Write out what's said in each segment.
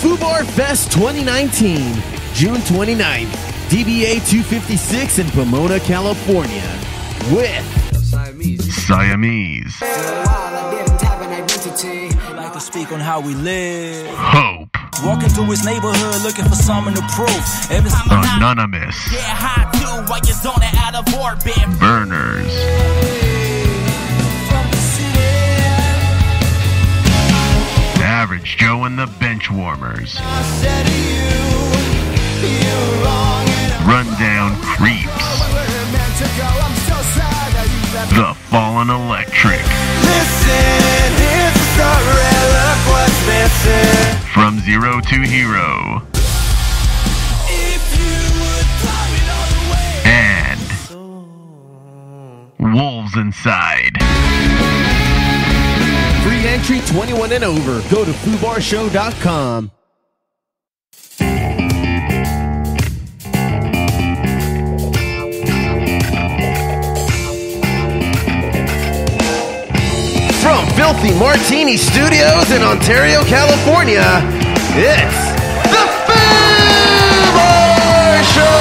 Foobar Fest 2019, June 29th, DBA 256 in Pomona, California, with Siamese. Like to speak on how we live. Hope. Walking through his neighborhood looking for someone to prove. Every Anonymous. Get high too while you're zoning out of orbit. Burners. Average Joe and the Benchwarmers. Rundown Creeps. The Fallen Electric. Listen, here's the story, look what's missing. From Zero to Hero. If you would climb it all the way. And Wolves Inside. Free entry 21 and over. Go to foobarshow.com. From Filthy Martini Studios in Ontario, California, it's the Foobar Show!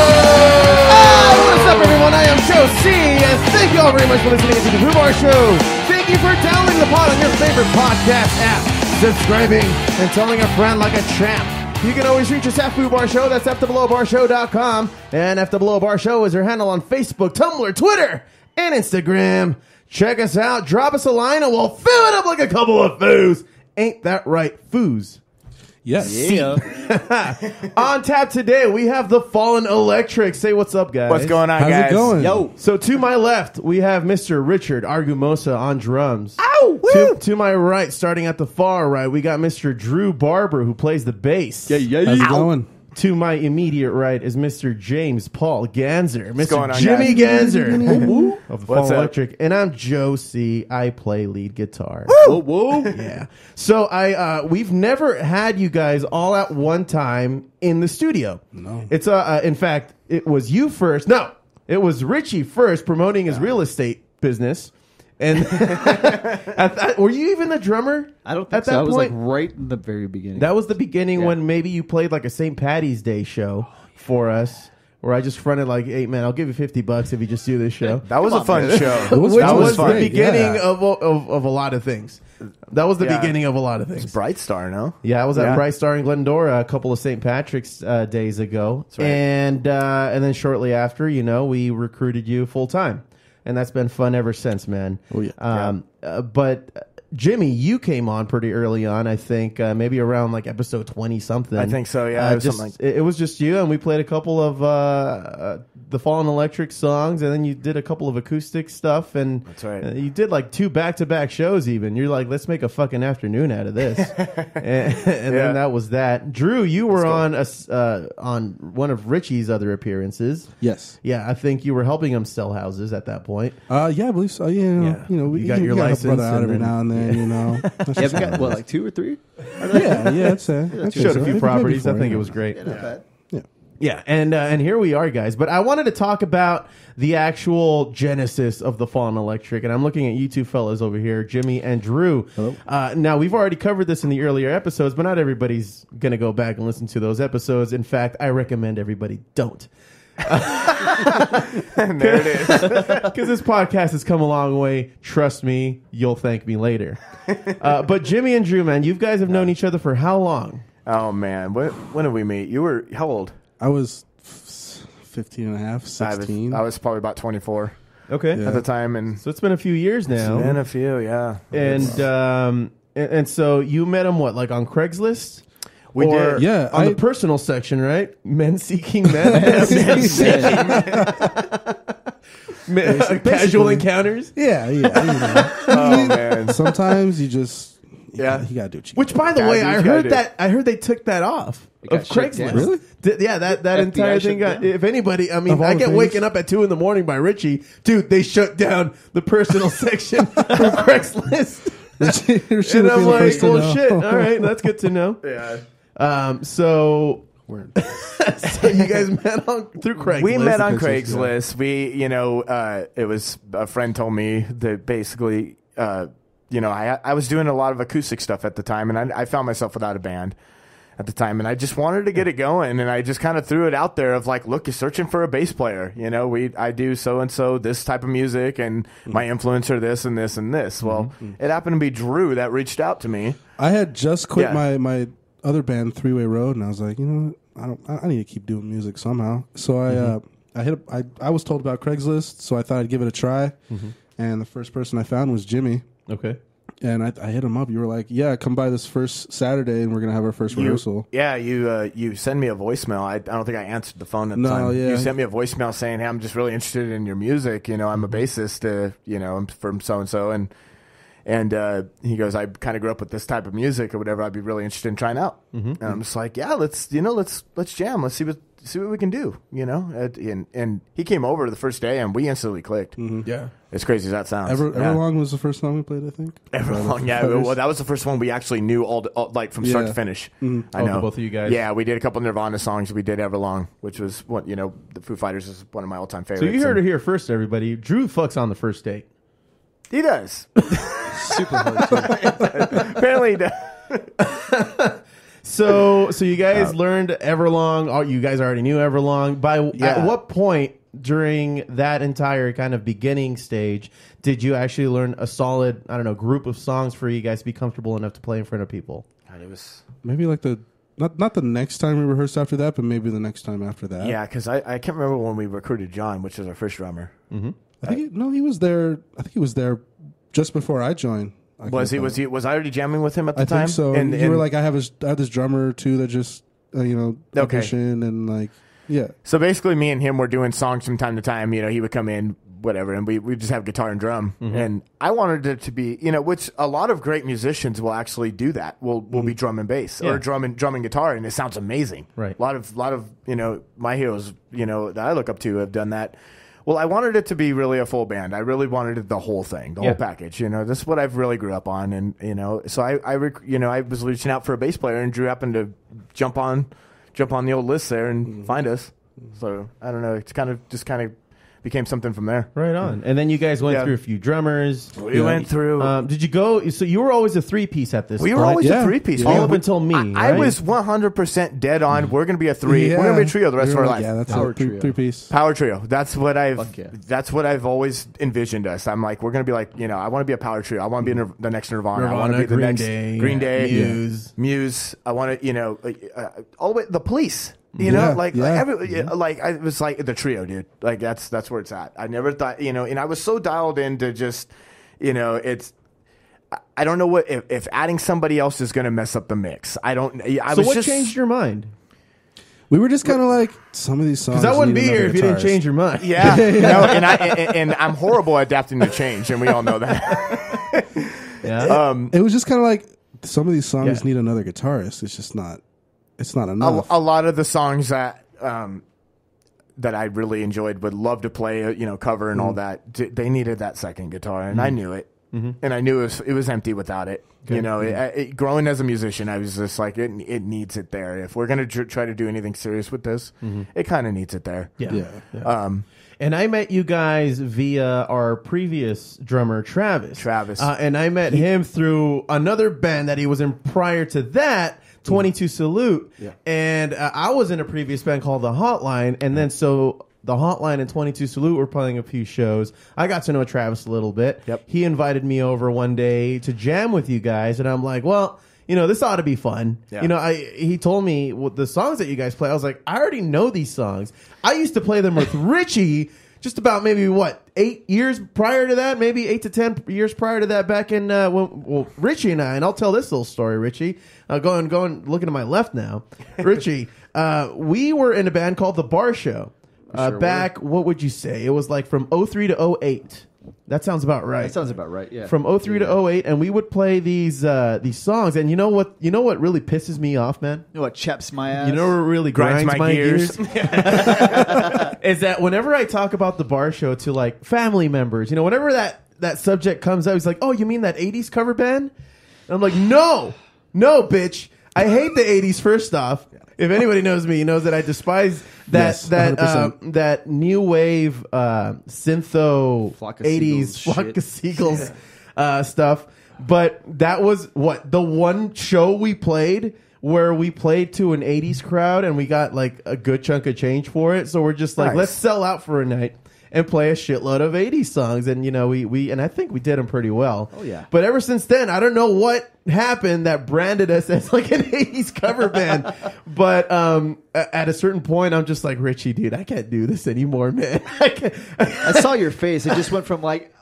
What's up, everyone? I am Joe C, and thank you all very much for listening to the Foobar Show. Thank you for downloading the pod on your favorite podcast app, subscribing, and telling a friend like a champ. You can always reach us at Foobar Show. That's FTheBelowBarShow.com. And FTheBelowBar Show is our handle on Facebook, Tumblr, Twitter, and Instagram. Check us out. Drop us a line, and we'll fill it up like a couple of foos. Ain't that right, foos? Yes. Yeah. On tap today, we have the Fallen Electric. Say what's up, guys. What's going on, How's guys? it going? Yo. So to my left, we have Mr. Richard Argumosa on drums. Ow! To my right, starting at the far right, we got Mr. Drew Barber, who plays the bass. How's it going? To my immediate right is Mr. James Paul Ganser. What's going Mr. on, Jimmy guys? Ganser of the What's Fallen up? Electric. And I'm Joe C. I play lead guitar. Whoa, whoa. Yeah. So we've never had you guys all at one time in the studio. No. It's in fact, it was you first. No, it was Richie first promoting his real estate business. And were you even the drummer? I don't think at so. that That was point? like right in the very beginning. That was the beginning when maybe you played like a St. Patty's Day show for us, where I just fronted like, "Hey man, I'll give you $50 if you just do this show." That was a fun show. Which That was fun. the beginning yeah. of a lot of things. That was the beginning of a lot of things. Bright Star, no? Yeah, I was at Yeah. Bright Star in Glendora a couple of St. Patrick's days ago, right. and then shortly after, we recruited you full time, and that's been fun ever since, man. Oh, yeah. But Jimmy, you came on pretty early on, I think, maybe around like episode 20 something. I think so, yeah. It was something like- it was just you, and we played a couple of the Fallen Electric songs, and then you did a couple of acoustic stuff, and That's right. You did like 2 back-to-back shows even. You're like, let's make a fucking afternoon out of this. and then that was that. Drew, you were on one of Richie's other appearances. Yes. Yeah, I think you were helping him sell houses at that point. Yeah, I believe so. Yeah. You got your gotta help license brother out and every then- now and then. That's yeah, just we how got it what, is. like 2 or 3? Yeah, I'd say. I'd say Showed so. a few Maybe properties. I 4, think yeah. it was great. Not bad. Yeah. Yeah, and here we are, guys. But I wanted to talk about the actual genesis of the Fallen Electric, and I'm looking at you two fellas over here, Jimmy and Drew. Hello. Now, we've already covered this in the earlier episodes, but not everybody's going to go back and listen to those episodes. In fact, I recommend everybody don't. There it is. Because this podcast has come a long way. Trust me, you'll thank me later. But Jimmy and Drew, man, you guys have known each other for how long? Oh, man. When did we meet? You were, how old? I was 15 and a half, 16. I was probably about 24 Okay. Yeah. at the time. And So it's been a few years now. it's been a few, yeah. And so you met him, what, like on Craigslist? We Or did. Yeah, on the personal section, right? Men seeking men. Casual encounters. Yeah. You know. Oh, man. Sometimes you just, Yeah. you gotta do what you Which, by the Gotta way, do what I you gotta heard do. that. I heard they took that off got of shut Craigslist. down. Really? Yeah, that entire thing got. down. If anybody, I mean, Of all I the get things? waken up at 2 a.m. by Richie, dude. They shut down the personal section from Craigslist, Should and I'm be the like, first to well, know. shit. All right, that's good to know. Yeah. So Word. so you guys met through Craigslist. We met on Craigslist, Craigslist. It was a friend told me that basically, I was doing a lot of acoustic stuff at the time, and I found myself without a band. at the time, and I just wanted to get it going, and I just kind of threw it out there of like, look, you're searching for a bass player. You know, I do so and so this type of music, and my influencer this and this and this. Well, it happened to be Drew that reached out to me. I had just quit my other band, Three Way Road, and I was like, you know what? I need to keep doing music somehow. So I was told about Craigslist, so I thought I'd give it a try. And the first person I found was Jimmy. Okay. And I hit him up. You were like, yeah, come by this first Saturday and we're going to have our first rehearsal. Yeah, you sent me a voicemail. I don't think I answered the phone at the time. Yeah. You sent me a voicemail saying, hey, I'm just really interested in your music. You know, I'm a bassist, you know, I'm from so-and-so. And he goes, I kind of grew up with this type of music or whatever. I'd be really interested in trying out. And I'm just like, yeah, let's jam. Let's see what we can do, you know? And he came over the first day and we instantly clicked. Yeah. As crazy as that sounds. Everlong was the first song we played, I think. Everlong, yeah. Well, that was the first one we actually knew all like from start to finish. I know. Both of you guys. Yeah, we did a couple Nirvana songs. We did Everlong, which was what, you know, the Foo Fighters is one of my all-time favorites. So you heard it here first, everybody. Drew fucks on the first date. He does. Super hard, too. Apparently he does. So you guys learned Everlong. Oh, you guys already knew Everlong. At what point during that entire kind of beginning stage did you actually learn a solid, I don't know, group of songs for you guys to be comfortable enough to play in front of people? God, it was maybe like not the next time we rehearsed after that, but maybe the next time after that. Yeah, because I can't remember when we recruited John, which was our first drummer. I think he was there. I think he was there just before I joined. Was I already jamming with him at the I time? think so. And you were like, I have this drummer too that just audition and like, yeah. So basically, me and him were doing songs from time to time. You know, he would come in, whatever, and we just have guitar and drum. And I wanted it to be, you know, which a lot of great musicians will actually do that. Will be drum and bass or drum and guitar, and it sounds amazing. Right. A lot of you know, my heroes, you know, that I look up to have done that. Well, I wanted it to be really a full band. I really wanted it the whole thing, the whole package. You know, this is what I've really grew up on, and you know, so I was reaching out for a bass player, and Drew happened to jump on the old list there and find us. So I don't know, it's kind of became something from there. Right on. And then you guys went through a few drummers. We went through. Did you go? So you were always a 3-piece at this point. We were always a 3-piece. All up until me. I was 100% dead on. We're going to be a 3. We're going to be a trio the rest of our life. Yeah, that's Power a trio. 3-piece. Power trio. That's what I've always envisioned us. I'm like, we're going to be like, you know, I want to be a power trio. I want to be the next Nirvana. I want to be the next Green Day. Muse. I want to, you know, all the way, the Police. You know, like I was like the trio, dude. Like that's where it's at. I never thought, you know, and I was so dialed into just, you know, I don't know what if adding somebody else is going to mess up the mix. So what changed your mind? We were just kind of like, some of these songs. Because I wouldn't be here if you didn't change your mind. Yeah, no, and I'm horrible at adapting to change, and we all know that. Yeah. It was just kind of like some of these songs need another guitarist. It's just not. It's not enough. A lot of the songs that I really enjoyed, would love to play, you know, cover and all that. They needed that second guitar, and I knew it, and I knew it was empty without it. Okay. You know, growing as a musician, I was just like, it needs it there. If we're gonna try to do anything serious with this, it kind of needs it there. Yeah. And I met you guys via our previous drummer, Travis. And I met him through another band that he was in prior to that. 22 Salute, and I was in a previous band called The Hotline, and then so The Hotline and 22 Salute were playing a few shows. I got to know Travis a little bit. He invited me over one day to jam with you guys, and I'm like, well, you know, this ought to be fun. You know, he told me the songs that you guys play. I was like, I already know these songs. I used to play them with Richie just about maybe 8 years prior to that, maybe 8 to 10 years prior to that, back in Richie and I'll tell this little story, Richie. Going, looking to my left now. Richie, we were in a band called The Bar Show. Back, what would you say? It was like from 03 to 08. That sounds about right. That sounds about right, yeah. From 03 to 08, and we would play these songs. And you know what really pisses me off, man? You know what chaps my ass? You know what really grinds my gears? Is that whenever I talk about The Bar Show to like family members, you know, whenever that subject comes up, he's like, oh, you mean that 80s cover band? And I'm like, no, bitch. I hate the 80s, first off. If anybody knows me, he knows that I despise that new wave syntho Flock of 80s Seagulls Flock of Seagulls stuff. But that was the one show we played where we played to an 80s crowd and we got like a good chunk of change for it. So we're just like, let's sell out for a night and play a shitload of 80s songs. And, you know, we and I think we did them pretty well. Oh, yeah. But ever since then, I don't know what happened that branded us as like an 80s cover band. But at a certain point, I'm just like, Richie, dude, I can't do this anymore, man. I saw your face. It just went from like,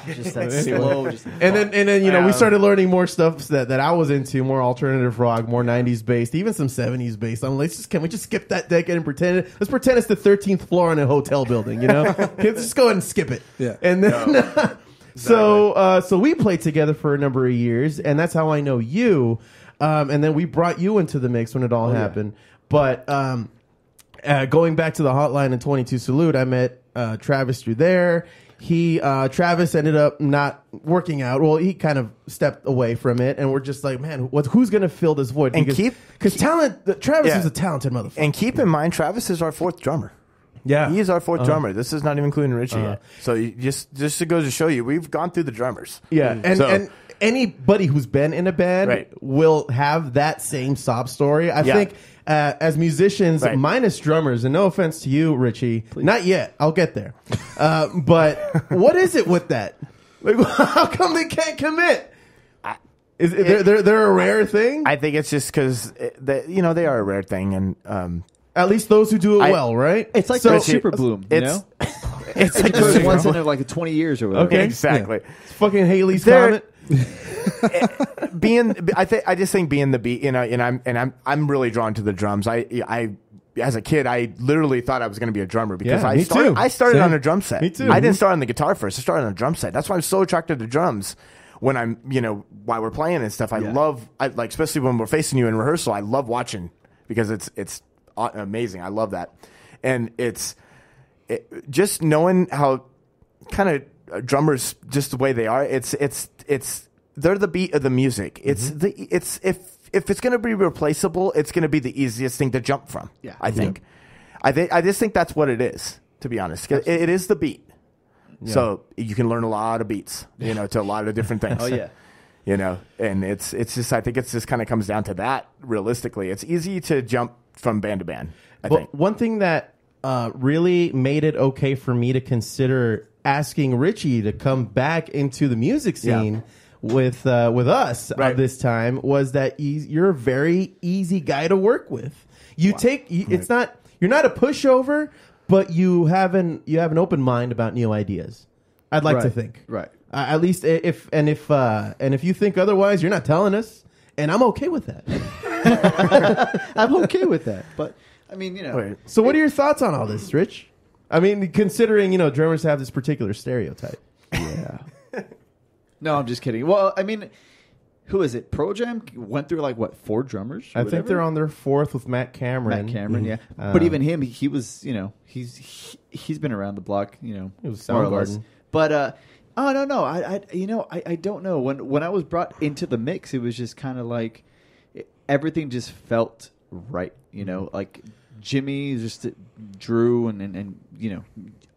just that slow. Just, and then you know, we started learning more stuff that I was into, more alternative rock, more 90s based, even some 70s based. I'm like, can we just skip that decade and let's pretend it's the 13th floor in a hotel building, you know? Let's just go ahead and skip it. Yeah. And then so we played together for a number of years, and that's how I know you. And then we brought you into the mix when it all happened. But going back to the Hotline and 22 Salute, I met Travis through there. Travis ended up not working out. Well, he kind of stepped away from it, and we're just like, man, who's going to fill this void? Because Travis is a talented motherfucker. And keep in mind, Travis is our fourth drummer. Yeah, he's our fourth drummer. This is not even including Richie yet. So just to go to show you, we've gone through the drummers. Yeah, and anybody who's been in a band will have that same sob story. I think. As musicians, minus drummers, and no offense to you, Richie, not yet. I'll get there. But what is it with that? Like, how come they can't commit? They're a rare thing? I think it's just because they are a rare thing, and at least those who do it well, right? It's like the Super Bloom, you know? It's like once in like 20 years or whatever. Okay, exactly. Yeah. It's fucking Haley's Comet. I just think being the beat, you know, and I'm really drawn to the drums. I as a kid, I literally thought I was going to be a drummer because I started on a drum set. Me too. I didn't start on the guitar first. I started on a drum set. That's why I'm so attracted to drums. When I'm, you know, while we're playing and stuff, I like, especially when we're facing you in rehearsal, I love watching because it's amazing. I love that, and just knowing how kind of drummers, just the way they are. They're the beat of the music. If it's going to be replaceable, it's going to be the easiest thing to jump from. Yeah, I think. Yeah. I just think that's what it is. To be honest, it is the beat. Yeah. So you can learn a lot of beats, you know, to a lot of different things. Oh yeah. You know, and it's just, I think it's just kind of comes down to that. Realistically, it's easy to jump from band to band. I think one thing that really made it okay for me to consider asking Richie to come back into the music scene with us this time was that you're a very easy guy to work with. You're not a pushover, but you have an open mind about new ideas. I'd like to think. Right. At least if you think otherwise, you're not telling us, and I'm okay with that. I'm okay with that. But I mean, you know. So what are your thoughts on all this, Rich? I mean, considering, you know, drummers have this particular stereotype. Yeah. No, I'm just kidding. Well, I mean, who is it? Pro Jam went through like what, 4 drummers? I think they're on their 4th with Matt Cameron. Yeah. But even him, he was, you know, he's been around the block, you know, it was Soundgarden. But I don't know. I don't know. When I was brought into the mix, it was just kind of like everything just felt right, you know, like Jimmy, just Drew, and you know,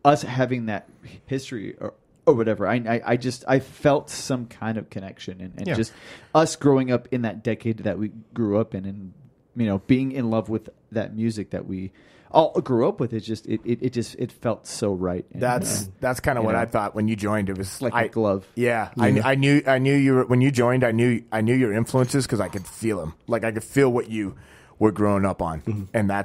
us having that history or whatever. I felt some kind of connection and just us growing up in that decade that we grew up in, and you know, being in love with that music that we all grew up with. It felt so right. And, that's kind of what I thought when you joined. It was like a glove. Yeah, I knew you were, when you joined. I knew your influences because I could feel them. Like I could feel what you were growing up on, and I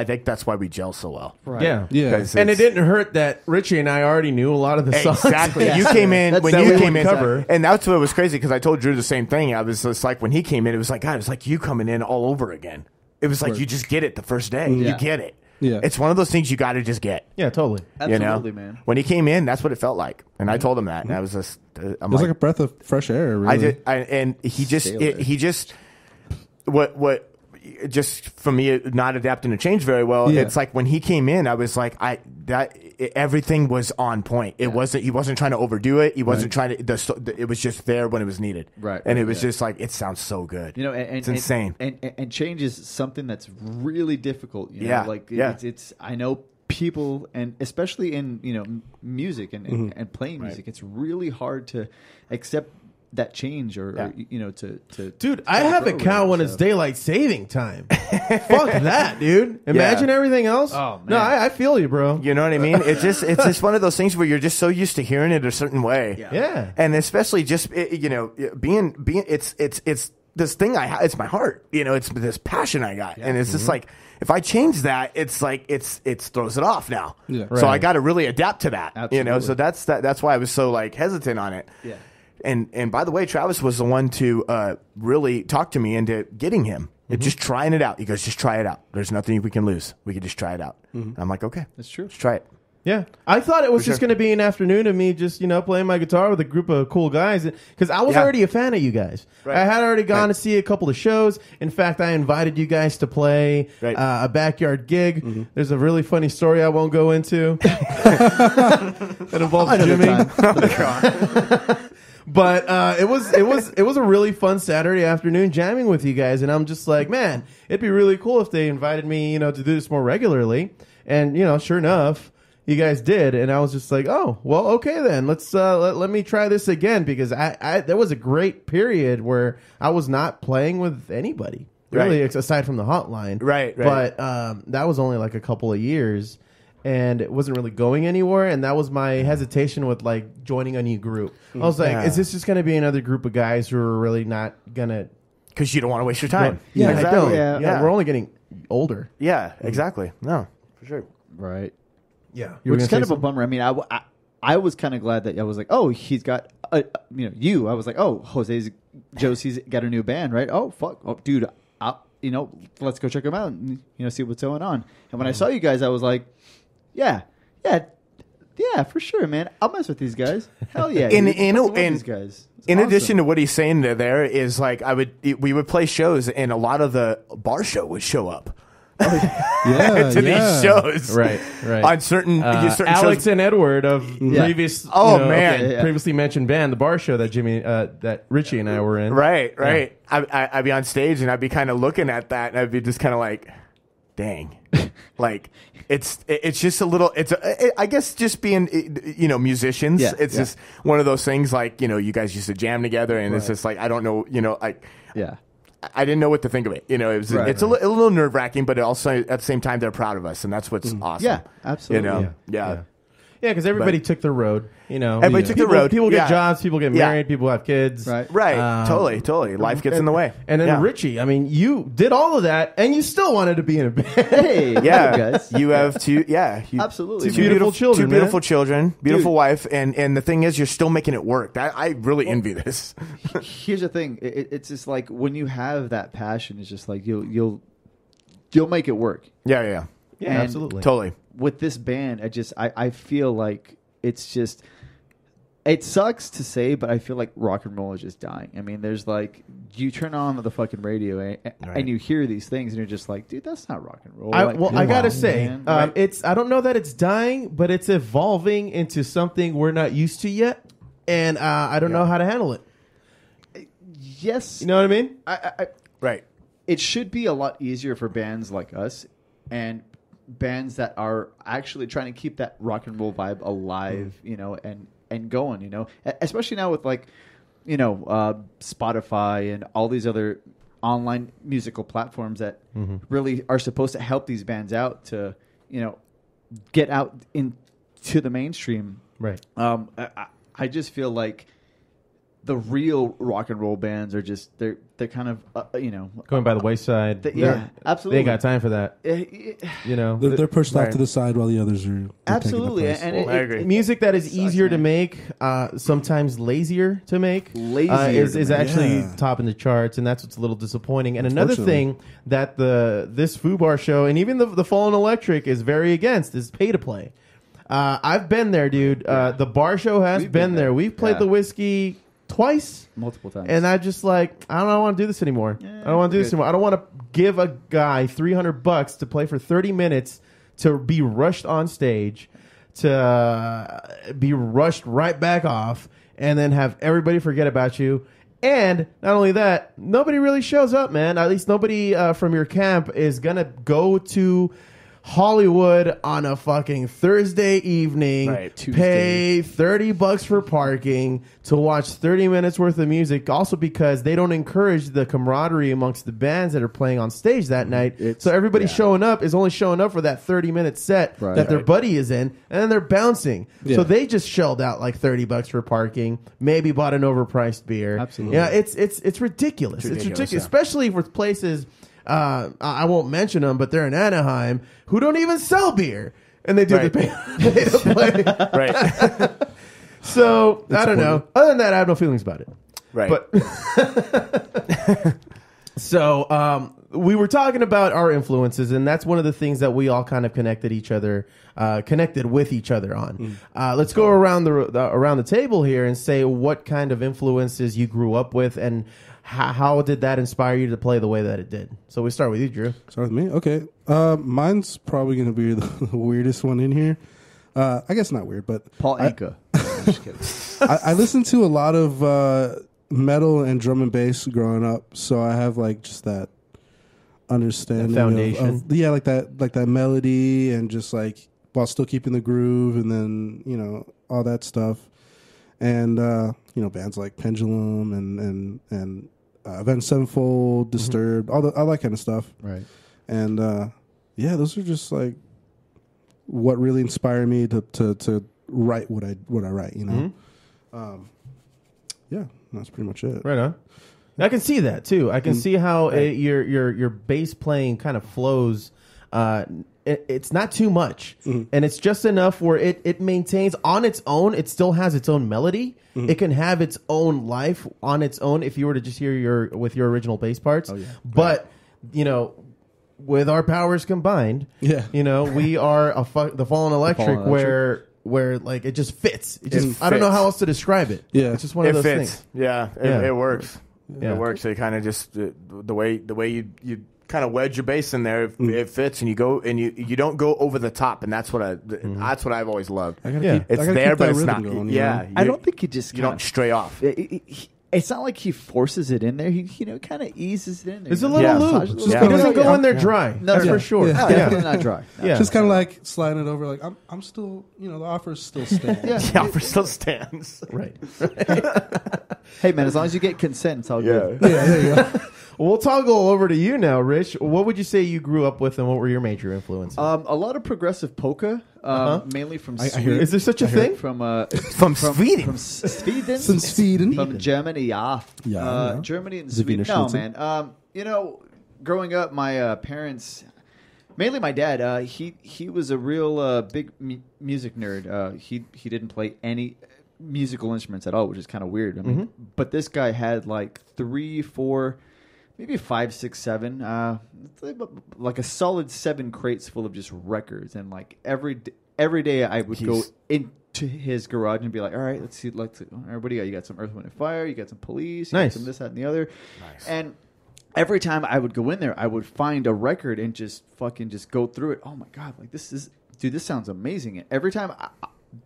think that's why we gel so well. Right. Yeah. And it didn't hurt that Richie and I already knew a lot of the songs. Exactly. You came in and that's what was crazy because I told Drew the same thing. I was just like, when he came in, it was like, God, it was like you coming in all over again. It was like you just get it the first day. You get it. Yeah. It's one of those things you got to just get. Yeah, totally. Absolutely, man. When he came in, that's what it felt like, and I told him that, and I was just, it was like a breath of fresh air. Really. Just for me not adapting to change very well, it's like when he came in, I was like, everything was on point. He wasn't trying to overdo it. He wasn't trying to. It was just there when it was needed. Right. And it was just like, it sounds so good. You know, it's insane. And change is something that's really difficult. You know? It's I know people, and especially in, you know, music and playing music, it's really hard to accept that change or to dude, I have a cow when it's daylight saving time. Fuck that, dude. Imagine everything else. Oh man. No, I feel you, bro. You know what I mean? It's just one of those things where you're just so used to hearing it a certain way. Yeah. And especially just being it's this thing I have. It's my heart. It's this passion I got, and it's just like if I change that, it's like it throws it off now. Yeah. So I got to really adapt to that. Absolutely. So that's why I was so like hesitant on it. Yeah. And by the way, Travis was the one to really talk to me into getting him. Just trying it out. He goes, just try it out. There's nothing we can lose. We can just try it out. And I'm like, okay, that's true. Let's try it. Yeah, I thought it was just going to be an afternoon of me just, playing my guitar with a group of cool guys. Because I was already a fan of you guys. Right. I had already gone to see a couple of shows. In fact, I invited you guys to play a backyard gig. There's a really funny story I won't go into. That involves Jimmy. But it was a really fun Saturday afternoon jamming with you guys. And I'm just like, man, it'd be really cool if they invited me, to do this more regularly. And, sure enough, you guys did, and I was just like, "Oh, well, okay then. Let's let me try this again," because I there was a great period where I was not playing with anybody really, aside from the hotline. Right. But that was only like a couple of years, and it wasn't really going anywhere. And that was my hesitation with like joining a new group. I was like, "Is this just going to be another group of guys who are really not gonna?" Because you don't want to waste your time. Yeah, exactly. I don't. Yeah, we're only getting older. Yeah, exactly. No, for sure. Right. Yeah, which is kind of a bummer. I mean, I was kind of glad that I was like, oh, he's got, you. I was like, oh, Josie's got a new band, right? Oh, fuck, oh, dude, let's go check him out and see what's going on. And when I saw you guys, I was like, yeah, for sure, man. I'll mess with these guys. Hell yeah. These guys. In addition to what he's saying there is like we would play shows and a lot of the bar show would show up. To these shows, right? On certain Alex shows. And Edward of previous, previously mentioned band, the Bar Show that that Richie and I were in. Right. Yeah. I'd be on stage and I'd be kind of looking at that and I'd be just kind of like, dang, like it's just a little. I guess just being musicians. Yeah, it's just one of those things like you guys used to jam together and it's just like I don't know I didn't know what to think of it. It's a little nerve wracking, but also at the same time they're proud of us, and that's what's awesome. Yeah, absolutely. Yeah, because everybody took the road. Everybody took the road. People get jobs. People get married. People have kids. Right. Totally. Life gets in the way. And then Richie, I mean, you did all of that, and you still wanted to be in a band. Hey, guys. You have two. Absolutely. Two beautiful children. Two beautiful children. Beautiful wife, and the thing is, you're still making it work. I really envy this. Here's the thing. It's just like when you have that passion, it's just like you'll make it work. Yeah, absolutely. Totally. With this band, I feel like it's just, it sucks to say, but I feel like rock and roll is just dying. I mean, there's like, you turn on the fucking radio and you hear these things and you're just like, dude, that's not rock and roll. I gotta say, I don't know that it's dying, but it's evolving into something we're not used to yet. And I don't know how to handle it. Yes. You know what I mean? Right. It should be a lot easier for bands like us and bands that are actually trying to keep that rock and roll vibe alive, and going, especially now with like, Spotify and all these other online musical platforms that really are supposed to help these bands out to, get out into the mainstream. Right. I just feel like the real rock and roll bands are just they're kind of going by the wayside. Absolutely. They ain't got time for that. They're pushed off to the side while the others are absolutely. And I agree. Music that is easier to make, sometimes lazier to make, is actually topping the charts, and that's what's a little disappointing. And another thing that this Foobar show and even the Fallen Electric is very against is pay to play. I've been there, dude. The Bar Show has been there. We've played the Whiskey twice, multiple times, and I just like I don't want to do this anymore. I don't want to do this anymore. I don't want to give a guy $300 to play for 30 minutes to be rushed on stage, to be rushed right back off, and then have everybody forget about you. And not only that, nobody really shows up, man. At least nobody from your camp is gonna go to Hollywood on a fucking Thursday evening, pay $30 for parking to watch 30 minutes worth of music. Also because they don't encourage the camaraderie amongst the bands that are playing on stage that night. So everybody showing up is only showing up for that 30-minute set that their buddy is in, and then they're bouncing. So they just shelled out like $30 for parking, maybe bought an overpriced beer. Absolutely. Yeah, it's ridiculous. It's ridiculous, especially with places. I won't mention them, but they're in Anaheim who don't even sell beer, and they do the pay to play. Right. So I don't know. Other than that, I have no feelings about it. Right. But so we were talking about our influences, and that's one of the things that we all kind of connected with each other on. Let's go around the table here and say what kind of influences you grew up with, and how did that inspire you to play the way that it did? So we start with you, Drew. Start with me? Okay. Mine's probably going to be the weirdest one in here. I guess not weird, but... Paul Anka. I'm just kidding. I listened to a lot of metal and drum and bass growing up, so I have like just that understanding foundation. Like that melody, and just like while still keeping the groove, and then all that stuff. And bands like Pendulum and Avenged Sevenfold, Disturbed, all that kind of stuff. Right. And those are just like what really inspired me to write what I write. That's pretty much it. Right on. I can see that too. I can see how your bass playing kind of flows. It's not too much, and it's just enough where it maintains on its own. It still has its own melody. It can have its own life on its own if you were to just hear your original bass parts. But with our powers combined, we are the Fallen Electric, where like it just fits. I don't know how else to describe it. Yeah, it's just one of those fits. things. Yeah, it works. Yeah. It works. It kind of just the way you kind of wedge your bass in there, it fits, and you go and you don't go over the top, and that's what I've always loved. It's there, but it's not. Going, I don't think you don't stray off. It's not like he forces it in there. He kind of eases it in there. There's a little lube. He doesn't go in there dry. That's for sure. Definitely not dry. Just kind of like sliding it over. Like I'm still, the offer still stands. The offer still stands. Right. Hey man, as long as you get consent, it's all good. Yeah, there you go. Well, we'll toggle over to you now, Rich. What would you say you grew up with, and what were your major influences? A lot of progressive polka, mainly from Sweden. Is there such a thing? From Sweden. From Sweden. From Sweden. From Germany, Germany and Sweden. No, man. Growing up, my parents, mainly my dad, he was a real big music nerd. He didn't play any musical instruments at all, which is kind of weird. I mean, but this guy had like 3, 4... maybe 5, 6, 7, like a solid 7 crates full of just records. And like every day I would go into his garage and be like, all right, let's see. All right, what do you got? You got some Earth, Wind, and Fire. You got some Police. You got some this, that, and the other. Nice. And every time I would go in there, I would find a record and just go through it. Oh my God, like this sounds amazing. And every time,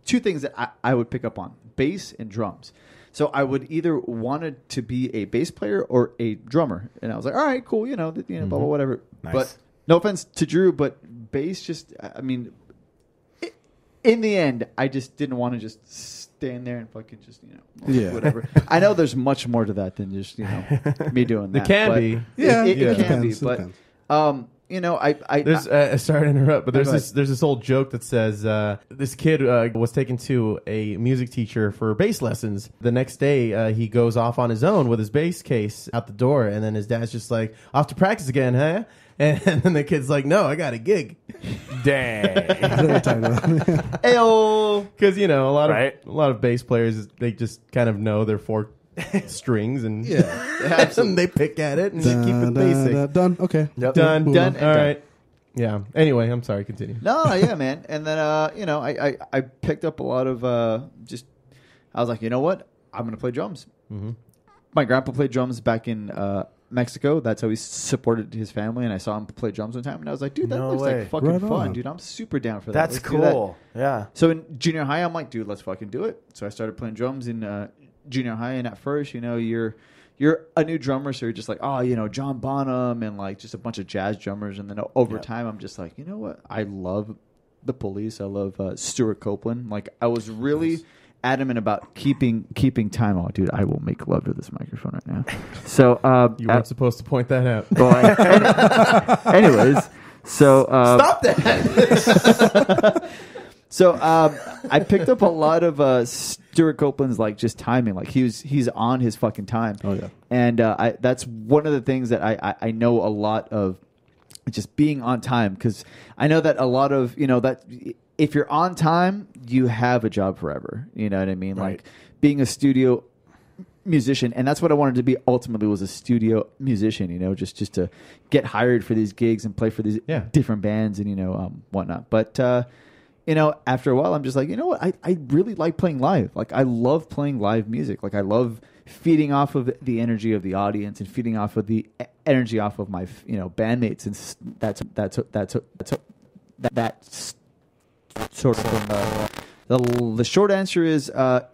2 things that I would pick up on: bass and drums. So I would either wanted to be a bass player or a drummer, and I was like, all right, cool, blah blah whatever. Nice. But no offense to Drew, but bass in the end, I just didn't want to just stand there and fucking just whatever. I know there's much more to that than just me doing that. It can be, it can be, but sorry to interrupt, but there's this old joke that says this kid was taken to a music teacher for bass lessons. The next day, he goes off on his own with his bass case out the door, and then his dad's just like, "Off to practice again, huh?" And then the kid's like, "No, I got a gig." Dang. Ayo. Because a lot of bass players, they just kind of know their 4 strings and and they pick at it and they keep it basic. Done. Okay. Yep. Done. All right. Yeah. Anyway, I'm sorry. Continue. No, yeah, man. And then I picked up a lot of I was like, you know what? I'm gonna play drums. Mm-hmm. My grandpa played drums back in Mexico. That's how he supported his family. And I saw him play drums one time, and I was like, dude, that looks like fucking fun, dude. I'm super down for that. That's cool. Yeah. So in junior high, I'm like, dude, let's fucking do it. So I started playing drums in junior high, and at first, you're you're a new drummer, so you're just like, oh, John Bonham and like just a bunch of jazz drummers, and then over time, I'm just like, you know what? I love the Police. I love Stuart Copeland. Like I was really adamant about keeping time. Oh, dude, I will make love to this microphone right now. So you weren't supposed to point that out. Anyways, so stop that. So I picked up a lot of Stuart Copeland's like just timing. Like he's on his fucking time. Oh yeah. And that's one of the things that I know a lot of, just being on time, because I know that a lot of that if you're on time, you have a job forever. You know what I mean? Right. Like being a studio musician, and that's what I wanted to be ultimately, was a studio musician. Just to get hired for these gigs and play for these different bands and whatnot. But after a while, I'm just like, you know what? I really like playing live. Like, I love playing live music. Like, I love feeding off of the energy of the audience and feeding off of the energy off of my, bandmates. And that's sort of the short answer is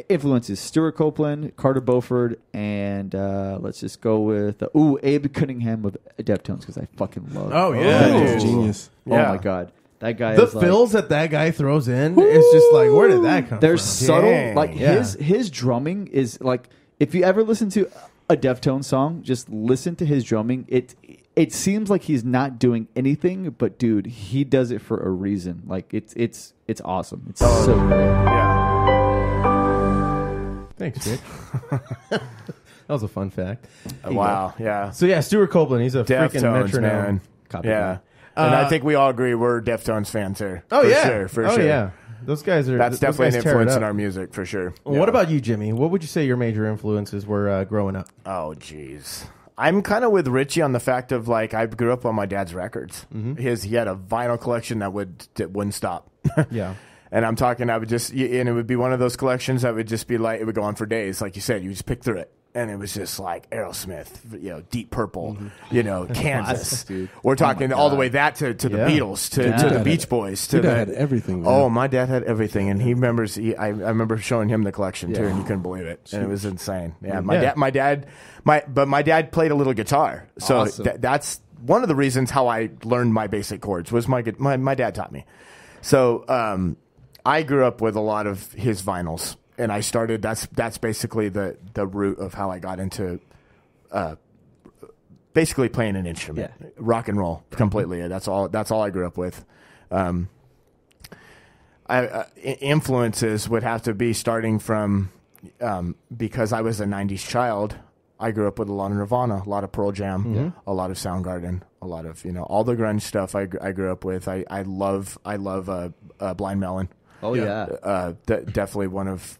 influences: Stuart Copeland, Carter Beauford, and let's just go with Abe Cunningham of Deftones, because I fucking love. Oh yeah, genius! Oh my god. That guy the is fills that guy throws in, it's just like, where did that come They're from? subtle. Like his drumming is like, if you ever listen to a Deftones song, just listen to his drumming. It seems like he's not doing anything, but dude, he does it for a reason. Like it's awesome. It's so great. Yeah. Thanks, Rick. That was a fun fact. Wow. Yeah. So yeah, Stuart Copeland, he's a freaking Deftones, metronome. man. Copy Yeah. that. And I think we all agree we're Deftones fans here. Oh, yeah. Sure, for oh, sure. yeah. Those guys are... That's definitely an those guys tear it influence up. in our music, for sure. What about you, Jimmy? What would you say your major influences were growing up? Oh, jeez. I'm kind of with Richie on the fact of, like, I grew up on my dad's records. He had a vinyl collection that wouldn't stop. Yeah. And I'm talking, I would just... And it would be one of those collections that would just be like... It would go on for days. Like you said, you just pick through it. And it was just like Aerosmith, Deep Purple, Kansas. We're talking all the way to the Beatles, to the Beach Boys. Your dad had everything. Man. Oh, my dad had everything, and he remembers. I remember showing him the collection too, and he couldn't believe it, and it was insane. Yeah, my dad played a little guitar, so that's one of the reasons how I learned my basic chords was my dad taught me. So I grew up with a lot of his vinyls. And I started. That's basically the root of how I got into, basically playing an instrument, rock and roll completely. That's all I grew up with. Influences would have to be starting from, because I was a '90s child. I grew up with a lot of Nirvana, a lot of Pearl Jam, a lot of Soundgarden, a lot of all the grunge stuff. I grew up with. I love Blind Melon. Oh yeah, definitely one of.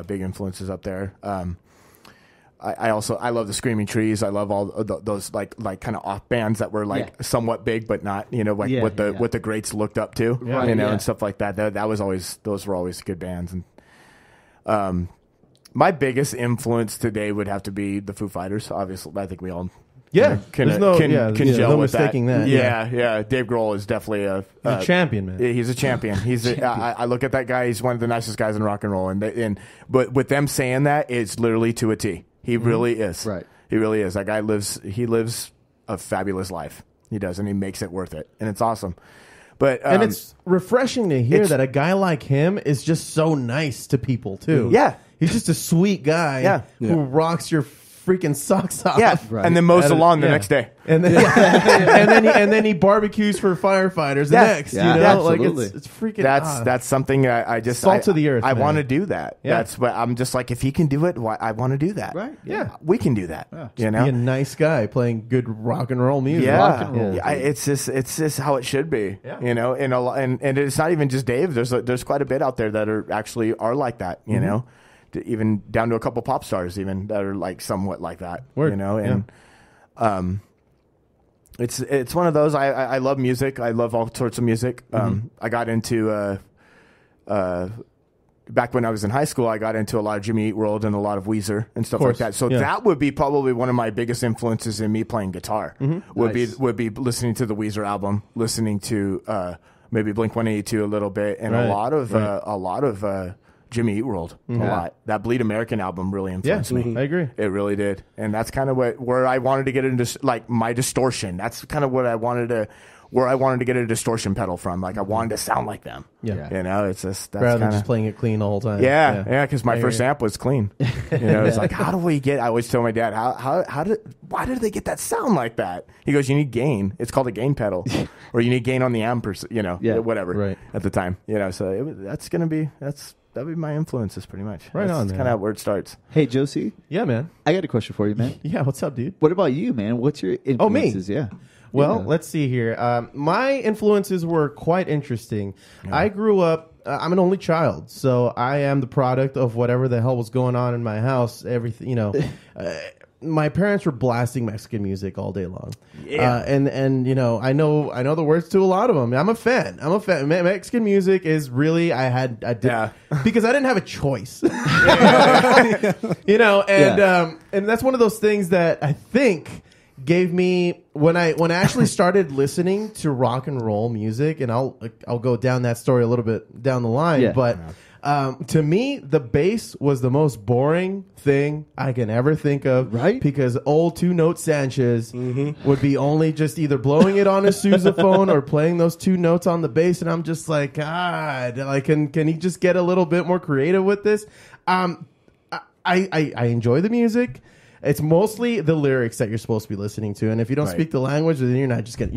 Big influences up there. I love the Screaming Trees. I love all those like kind of off bands that were somewhat big but not what the greats looked up to and stuff like that. Those were always good bands. And my biggest influence today would have to be the Foo Fighters. Obviously, I think we all. Can no gel with mistaking that. Yeah. Dave Grohl is definitely a champion, man. He's a champion. I look at that guy. He's one of the nicest guys in rock and roll. But with them saying that, it's literally to a T. He really is. Right. He really is. That guy lives a fabulous life. He does, and he makes it worth it, and it's awesome. But and it's refreshing to hear that a guy like him is just so nice to people too. Yeah, he's just a sweet guy. Who rocks your freaking socks off. Yeah, and then mows the lawn the next day. And then he barbecues for firefighters the next. Absolutely. It's freaking. That's something I just salt to the earth. I want to do that. Yeah. That's what I'm just like. If he can do it, I want to do that. Right. Yeah. We can do that. Be a nice guy playing good rock and roll music. Yeah, rock and roll. It's just how it should be. Yeah. And it's not even just Dave. There's quite a bit out there that are like that. You know. Even down to a couple pop stars even that are like somewhat like that. Word. It's one of those. I love music. I love all sorts of music. I got into back when I was in high school, I got into a lot of Jimmy Eat World and a lot of Weezer and stuff like that. So that would be probably one of my biggest influences in me playing guitar. Would be listening to the Weezer album, listening to maybe Blink-182 a little bit, and a lot of Jimmy Eat World a lot. That Bleed American album really influenced me. I agree. It really did. And that's kind of where I wanted to get into, like, my distortion. That's kind of what I wanted to, where I wanted to get a distortion pedal from. Like, I wanted to sound like them. Yeah. You know, it's just, that's rather kinda, than just playing it clean the whole time. Yeah, because my first amp was clean. You know, it's like, how do we get? I always tell my dad, why did they get that sound like that? He goes, you need gain. It's called a gain pedal, or you need gain on the amp, or whatever. Right. At the time, you know, so that'll be my influences pretty much. That's kind of where it starts. Hey, Josie. Yeah, man. I got a question for you, man. Yeah, what's up, dude? What about you, man? What's your influences? Me? Yeah. Well, let's see here. My influences were quite interesting. Yeah. I grew up, I'm an only child, so I am the product of whatever the hell was going on in my house. Everything, you know, my parents were blasting Mexican music all day long. Yeah. And you know, I know the words to a lot of them. I'm a fan. Mexican music is really, because I didn't have a choice. You know, and that's one of those things that I think gave me when I actually started listening to rock and roll music, and I'll go down that story a little bit down the line, but to me the bass was the most boring thing I can ever think of, right? Because old two-note Sanchez would be only just either blowing it on his sousaphone or playing those two notes on the bass, and I'm just like, God, like, can he just get a little bit more creative with this? I enjoy the music. It's mostly the lyrics that you're supposed to be listening to, and if you don't speak the language, then you're not gonna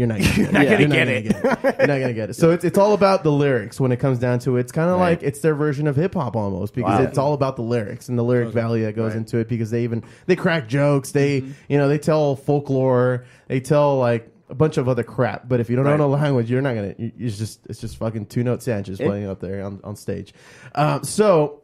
get it. So it's all about the lyrics when it comes down to it. It's kind of like it's their version of hip hop almost, because it's all about the lyrics and the lyric value that goes into it. Because they crack jokes, they tell folklore, they tell like a bunch of other crap. But if you don't know the language, you're not gonna. It's just fucking two-note Sanchez playing up there on stage. So.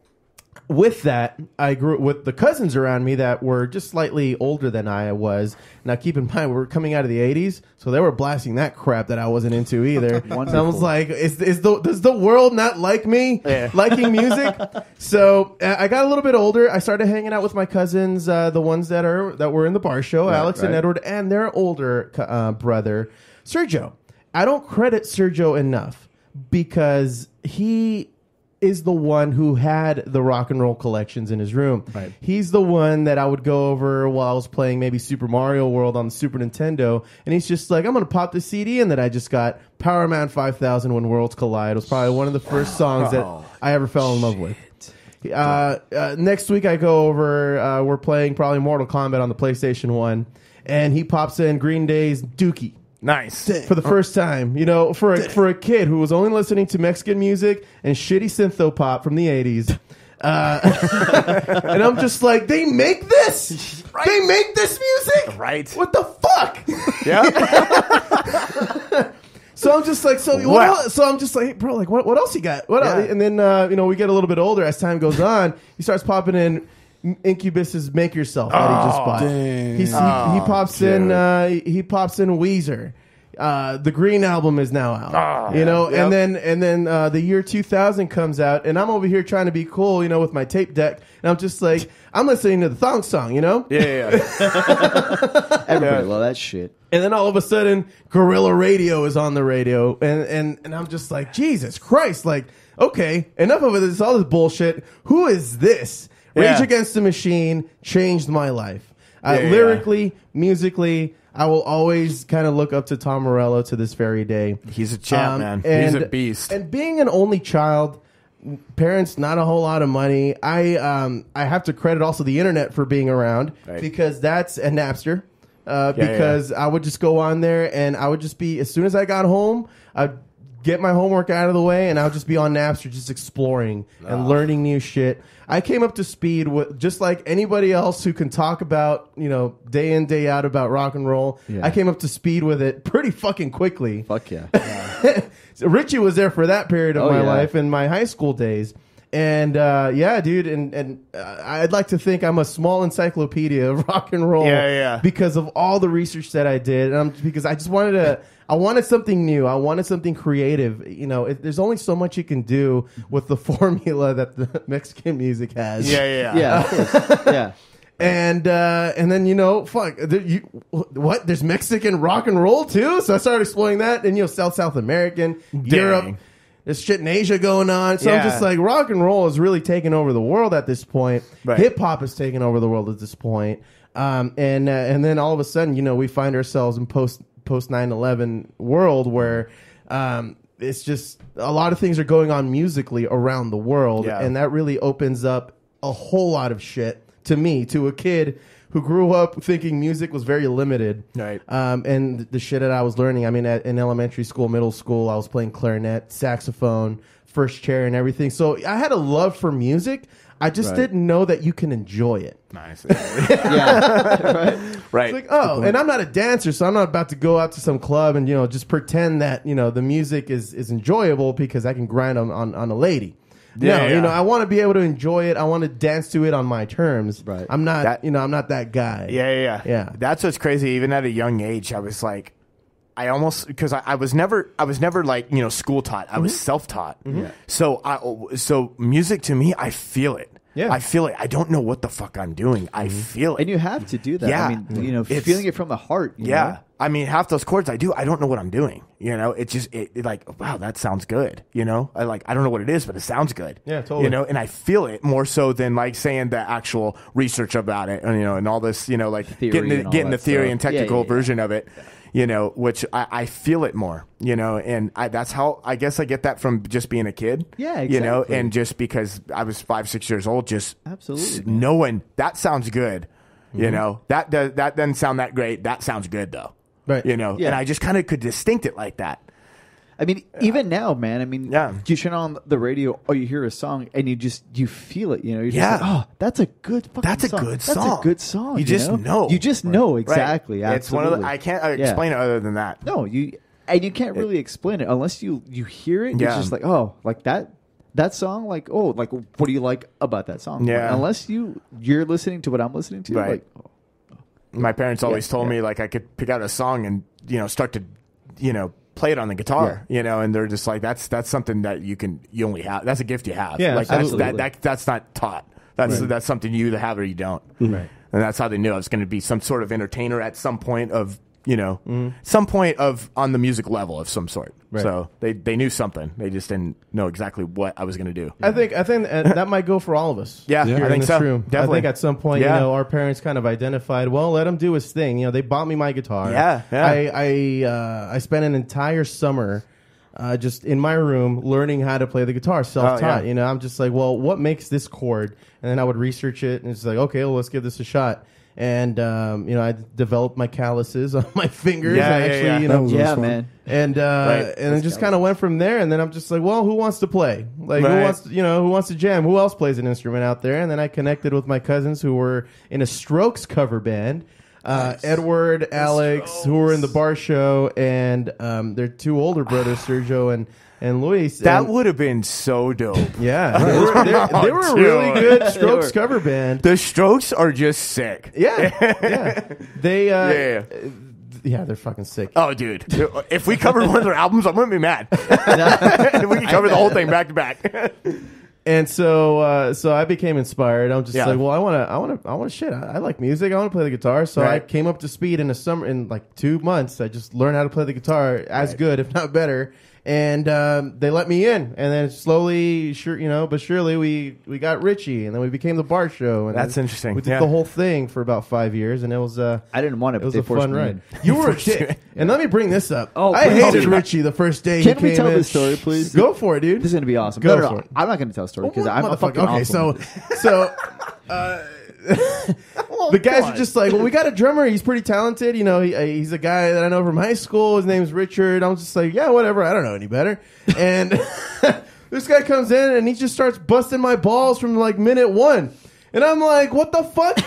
With that, I grew up with the cousins around me that were just slightly older than I was. Now, keep in mind, we were coming out of the 80s, so they were blasting that crap that I wasn't into either. So I was like, does the world not like me liking music? So I got a little bit older. I started hanging out with my cousins, the ones that were in the bar show, Alex and Edward, and their older brother, Sergio. I don't credit Sergio enough because he is the one who had the rock and roll collections in his room. Right. He's the one that I would go over while I was playing maybe Super Mario World on the Super Nintendo, and he's just like, I'm going to pop the CD in that I just got. Power Man 5000 When Worlds Collide was probably one of the first songs that I ever fell in love with. Next week I go over, we're playing probably Mortal Kombat on the PlayStation 1, and he pops in Green Day's Dookie. Nice. For the first time, you know, for a kid who was only listening to Mexican music and shitty synthopop from the 80s. And I'm just like, they make this? Right. They make this music? Right. What the fuck? Yeah. So I'm just like, hey, bro, like, what else you got? What else? And then, we get a little bit older as time goes on. He starts popping in Incubus's "Make Yourself" that he just bought. He pops in Weezer. The Green album is now out. And then the year 2000 comes out, and I'm over here trying to be cool, with my tape deck, and I'm just like, I'm listening to the Thong Song, Everybody love that shit. And then all of a sudden, Guerrilla Radio is on the radio, and I'm just like, Jesus Christ, like, okay, enough of it. It's all this bullshit. Who is this? Rage Against the Machine changed my life. Lyrically, musically, I will always kind of look up to Tom Morello to this very day. He's a champ, man. He's a beast. And being an only child, parents, not a whole lot of money. I have to credit also the internet for being around, because that's a Napster. Because I would just go on there, and I would just be, as soon as I got home, I'd get my homework out of the way, and I would just be on Napster just exploring and learning new shit. I came up to speed with, just like anybody else who can talk about, day in, day out about rock and roll. Yeah. I came up to speed with it pretty fucking quickly. Fuck yeah. So Richie was there for that period of my life in my high school days. And dude, and I'd like to think I'm a small encyclopedia of rock and roll because of all the research that I did. And because I just I wanted something new. I wanted something creative. There's only so much you can do with the formula that the Mexican music has. Yeah, of course. Yeah. And then fuck, what? There's Mexican rock and roll too. So I started exploring that, and South American, Europe. there's shit in Asia going on. So I'm just like, rock and roll is really taking over the world at this point. Right. Hip hop is taking over the world at this point. And then all of a sudden, you know, we find ourselves in post 9/11 world where it's just a lot of things are going on musically around the world, and that really opens up a whole lot of shit to me, to a kid who grew up thinking music was very limited. Right. And the shit that I was learning, I mean, in elementary school, middle school, I was playing clarinet, saxophone, first chair, and everything. So I had a love for music. I just didn't know that you can enjoy it. Nice. Right. It's like, oh, and I'm not a dancer, so I'm not about to go out to some club and, you know, just pretend that, you know, the music is enjoyable because I can grind on a lady. You know, I want to be able to enjoy it. I want to dance to it on my terms. Right. I'm not, I'm not that guy. Yeah. That's what's crazy. Even at a young age, I was like, I almost, because I was never like, you know, school taught. I was self-taught. So music to me, I feel it. Yeah. I feel it. I don't know what the fuck I'm doing. I feel it. And you have to do that. Yeah. I mean, you know, feeling it from the heart. You know? I mean, half those chords I don't know what I'm doing. You know, it just, it like, wow, that sounds good. You know, I don't know what it is, but it sounds good. Yeah, totally. You know, and I feel it more so than like saying the actual research about it, and, you know, and all this, you know, like getting the theory and technical version of it. You know, which I feel it more, you know, and that's how I guess I get that from just being a kid. Yeah, exactly. You know, and just because I was 5-6 years old, just absolutely knowing that sounds good, you know, that doesn't sound that great. That sounds good though, right? You know, and I just kind of could distinct it like that. I mean, even now, man. I mean, you turn on the radio or you hear a song and you feel it. You know, you're just like, oh, that's a good fucking song. That's a good song. You just know. You just know exactly. Right. It's one of the, I can't explain it other than that. No, you can't really explain it unless you hear it. It's just like, oh, like that song. Like, oh, like what do you like about that song? Yeah. Like, unless you're listening to what I'm listening to. Right. Like, my parents always told me like I could pick out a song and, you know, start to, you know, play it on the guitar, you know, and they're just like, that's something that you only have. That's a gift you have. Yeah, like that's not taught. That's something you either have or you don't. Right. And that's how they knew I was going to be some sort of entertainer at some point of, you know, some point of on the music level of some sort. Right. So they knew something. They just didn't know exactly what I was going to do. I think that might go for all of us. Yeah, here I think in this so. room. Definitely. I think at some point, you know, our parents kind of identified, well, let him do his thing. You know, they bought me my guitar. I spent an entire summer just in my room learning how to play the guitar, self-taught. You know, I'm just like, well, what makes this chord? And then I would research it, and it's like, okay, well, let's give this a shot. And you know, I developed my calluses on my fingers. You know, man. And and then just kind of went from there. And then I'm just like, well, who wants to play? Like, who wants to jam? Who else plays an instrument out there? And then I connected with my cousins who were in a Strokes cover band. Edward, Alex, who were in the bar show, and their two older brothers, Sergio and Luis. That would have been so dope. Yeah. They were a really good Strokes cover band. The Strokes are just sick. Yeah. They, yeah, they're fucking sick. Oh, dude. If we covered one of their albums, I wouldn't be mad. We could cover the whole thing back to back. And so I became inspired. I'm just like, well, I want to shit. I like music. I want to play the guitar. So I came up to speed in in like 2 months. I just learned how to play the guitar as good, if not better. And they let me in, and then slowly, but surely, we got Richie, and then we became the bar show. And that's interesting. We did the whole thing for about 5 years, and it was I didn't want it. It was a fun ride. You were a kid, and let me bring this up. Oh, I hated Richie the first day. Can we tell this story, please? Go for it, dude. This is gonna be awesome. Go for it. I'm not gonna tell a story because I'm a fucking okay. awesome. So. The guys are just like, well, we got a drummer. He's pretty talented. You know, he's a guy that I know from high school. His name's Richard. I'm just like, yeah, whatever. I don't know any better. And this guy comes in and he just starts busting my balls from like minute 1. And I'm like, what the fuck?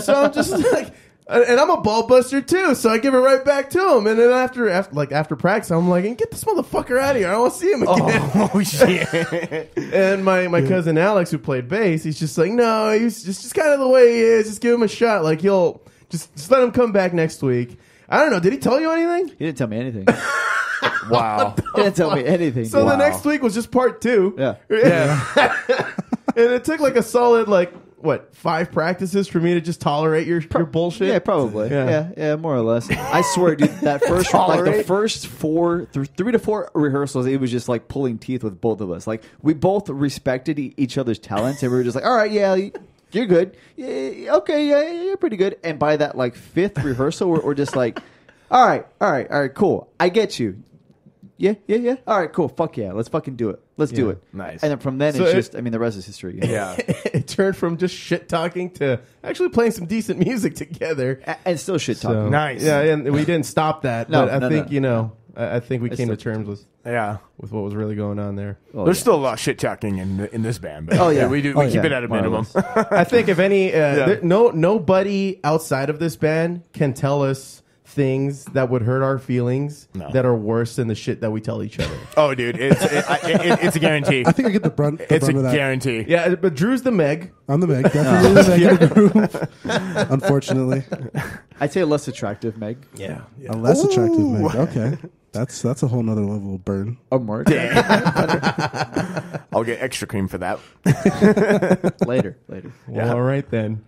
So I'm just like, and I'm a ball buster too. So I give it right back to him. And then after practice, I'm like, get this motherfucker out of here. I don't want to see him again. Oh, shit. And my cousin Alex, who played bass, he's just like, no, he's just kind of the way he is. Just give him a shot. Like, he'll just let him come back next week. I don't know. Did he tell you anything? He didn't tell me anything. Wow. He didn't tell me anything. So the next week was just part 2. Yeah. And it took like a solid what 5 practices for me to just tolerate your bullshit? Yeah, probably. Yeah, more or less. I swear, dude, that first like the first 3 to 4 rehearsals, it was just like pulling teeth with both of us. Like we both respected each other's talents, and we were just like, all right, yeah. You're good. Yeah, okay, yeah, you're pretty good. And by that like 5th rehearsal, we're just like, all right, cool. I get you. Yeah. All right, cool. Fuck yeah. Let's fucking do it. Let's do it. Nice. And then from then, it's just, I mean, the rest is history. Yeah. It turned from just shit talking to actually playing some decent music together. And still shit talking. So, nice. Yeah, and we didn't stop that. No, but I think, no. I think we came to terms with what was really going on there. There's still a lot of shit talking in this band. But we keep it at a minimum. I think if any, nobody outside of this band can tell us things that would hurt our feelings that are worse than the shit that we tell each other. Oh, dude, it's a guarantee. I think I get the brunt. It's a of that. guarantee. Yeah, but Drew's the Meg. I'm the Meg. Definitely the Meg of the group. Unfortunately, I'd say a less attractive Meg. Yeah. a less attractive Meg. Okay, that's a whole nother level of burn. Or more. I'll get extra cream for that. Later. Well, all right then.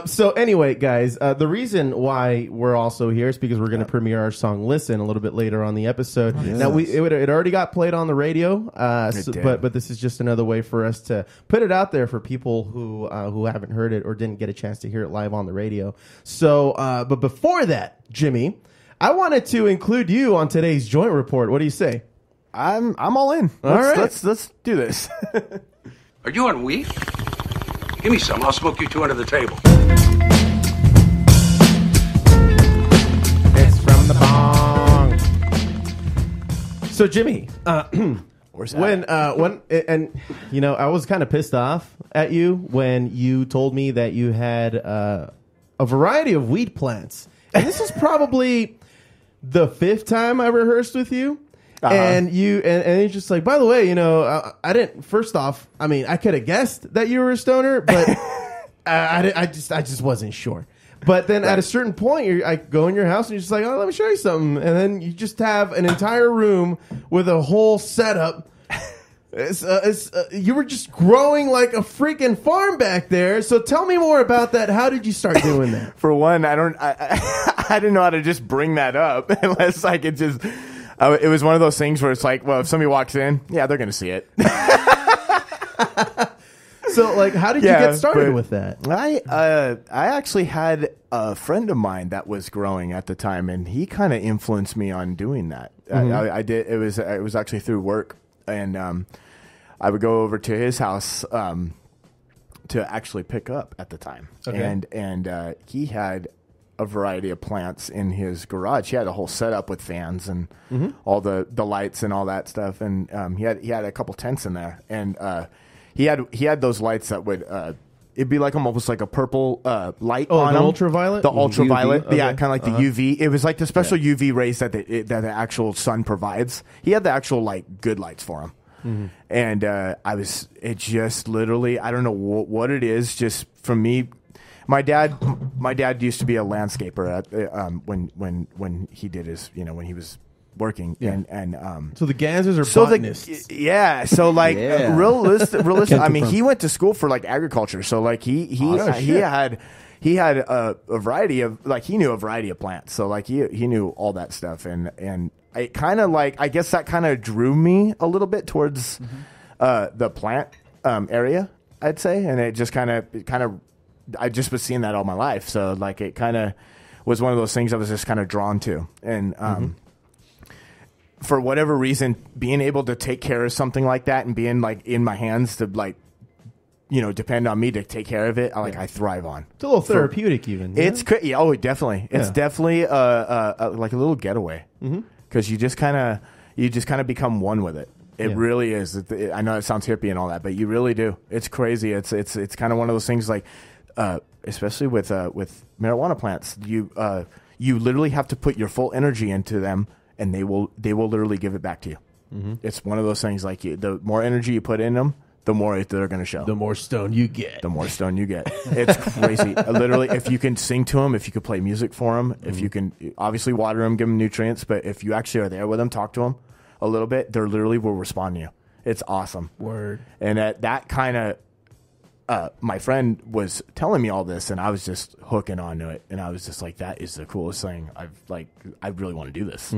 So anyway, guys, the reason why we're also here is because we're going to premiere our song "Listen" a little bit later on the episode. Yes. Now it already got played on the radio, but this is just another way for us to put it out there for people who haven't heard it or didn't get a chance to hear it live on the radio. So, but before that, Jimmy, I wanted to include you on today's joint report. What do you say? I'm all in. Let's do this. Are you on weed? Give me some. I'll smoke you 2 under the table. It's from the bong. So, Jimmy, when I was kind of pissed off at you when you told me that you had a variety of weed plants, and this is probably the 5th time I rehearsed with you. And you're just like, by the way, I didn't. First off, I mean, I could have guessed that you were a stoner, but I just wasn't sure. But then at a certain point, I go in your house and you're just like, oh, let me show you something, and then you just have an entire room with a whole setup. You were just growing like a freaking farm back there. So tell me more about that. How did you start doing that? For one, I didn't know how to just bring that up unless I could just. It was one of those things where it's like, well, if somebody walks in, they're going to see it. So, like, how did you get started with that? I actually had a friend of mine that was growing at the time, and he kind of influenced me on doing that. Mm-hmm. I did. It was actually through work, and I would go over to his house to actually pick up at the time, and he had a variety of plants in his garage. He had a whole setup with fans and all the lights and all that stuff, and he had a couple tents in there, and he had those lights that would it'd be like almost like a purple light on the them. ultraviolet? The ultraviolet, UV? yeah, Okay. kind of like the UV. It was like the special UV rays that the actual sun provides. He had the actual like good lights for him. And it just literally, I don't know what it is, just from me. My dad used to be a landscaper when he did his, when he was working. And so the Gansers are botanists. Realistic. I mean, he went to school for like agriculture. So like he had a variety of, like, he knew a variety of plants. So like he knew all that stuff. And I kind of like, I guess that kind of drew me a little bit towards the plant area, I'd say. And it just kind of, I just was seeing that all my life. So like it kind of was one of those things I was just kind of drawn to. And for whatever reason, being able to take care of something like that and being like in my hands to like, depend on me to take care of it, I thrive on. It's a little therapeutic even. It's definitely. It's definitely like a little getaway. Because you just kind of become one with it. It really is. I know it sounds hippie and all that, but you really do. It's crazy. It's kind of one of those things like, especially with marijuana plants, you literally have to put your full energy into them, and they will literally give it back to you. It's one of those things like the more energy you put in them, the more they're going to show. The more stone you get. It's crazy. Literally, if you can sing to them, if you could play music for them, if you can obviously water them, give them nutrients, but if you actually are there with them, talk to them a little bit, they literally will respond to you. It's awesome. Word. And that kind of my friend was telling me all this, and I was just hooking onto it, and I was just like, that is the coolest thing. I really want to do this.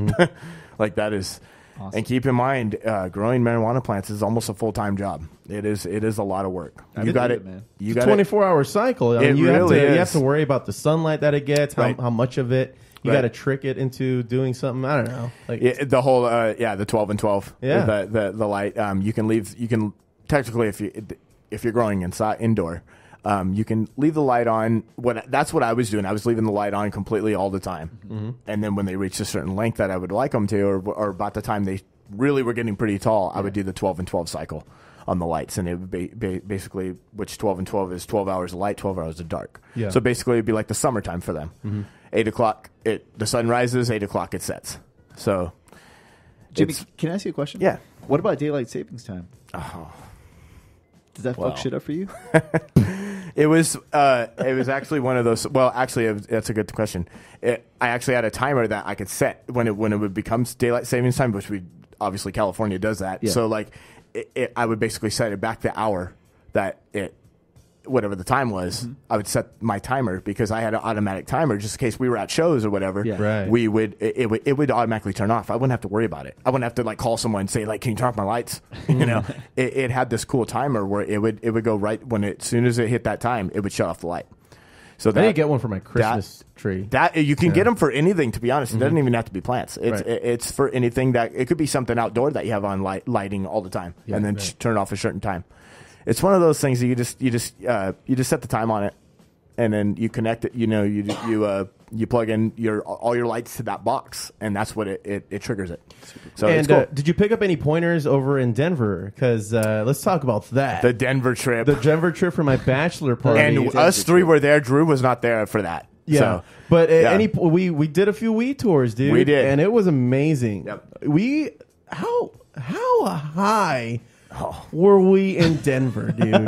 Like that is. Awesome. And keep in mind, growing marijuana plants is almost a full-time job. It is a lot of work. You got it, man. You got 24-hour cycle. I mean, you have to worry about the sunlight that it gets, how much of it. You got to trick it into doing something. I don't know. Like the whole the 12 and 12. Yeah. The light. You can technically if you're growing indoor. You can leave the light on. That's what I was doing. I was leaving the light on completely all the time. And then when they reached a certain length that I would like them to, or about the time they really were getting pretty tall, I would do the 12 and 12 cycle on the lights. And it would be basically, which 12 and 12 is 12 hours of light, 12 hours of dark. Yeah. So basically it would be like the summertime for them. 8 o'clock, the sun rises, 8 o'clock it sets. So, Jimmy, can I ask you a question? Yeah. What about daylight savings time? Oh. Does that fuck shit up for you? It was actually one of those. Well, actually, that's a good question. I actually had a timer that I could set when it would become daylight savings time, which obviously California does that. Yeah. So like, I would basically set it back the hour that whatever the time was. I would set my timer because I had an automatic timer just in case we were at shows or whatever. Yeah. Right. It would automatically turn off. I wouldn't have to worry about it. I wouldn't have to like call someone and say like, can you turn off my lights? It had this cool timer where it would go right when as soon as it hit that time, it would shut off the light. So I need to get one for my Christmas tree. That you can get them for anything. To be honest, it doesn't even have to be plants. It's for anything that it could be something outdoor that you have on lighting all the time, and then turn it off a certain time. It's one of those things that you just set the time on it, and then you connect it. You plug in all your lights to that box, and that's what it triggers it. So and it's cool. Did you pick up any pointers over in Denver? Because let's talk about that. The Denver trip for my bachelor party, and us three were there. Drew was not there for that. Yeah, so, but we did a few weed tours, dude. We did, and it was amazing. Yep. How high were we in Denver, dude?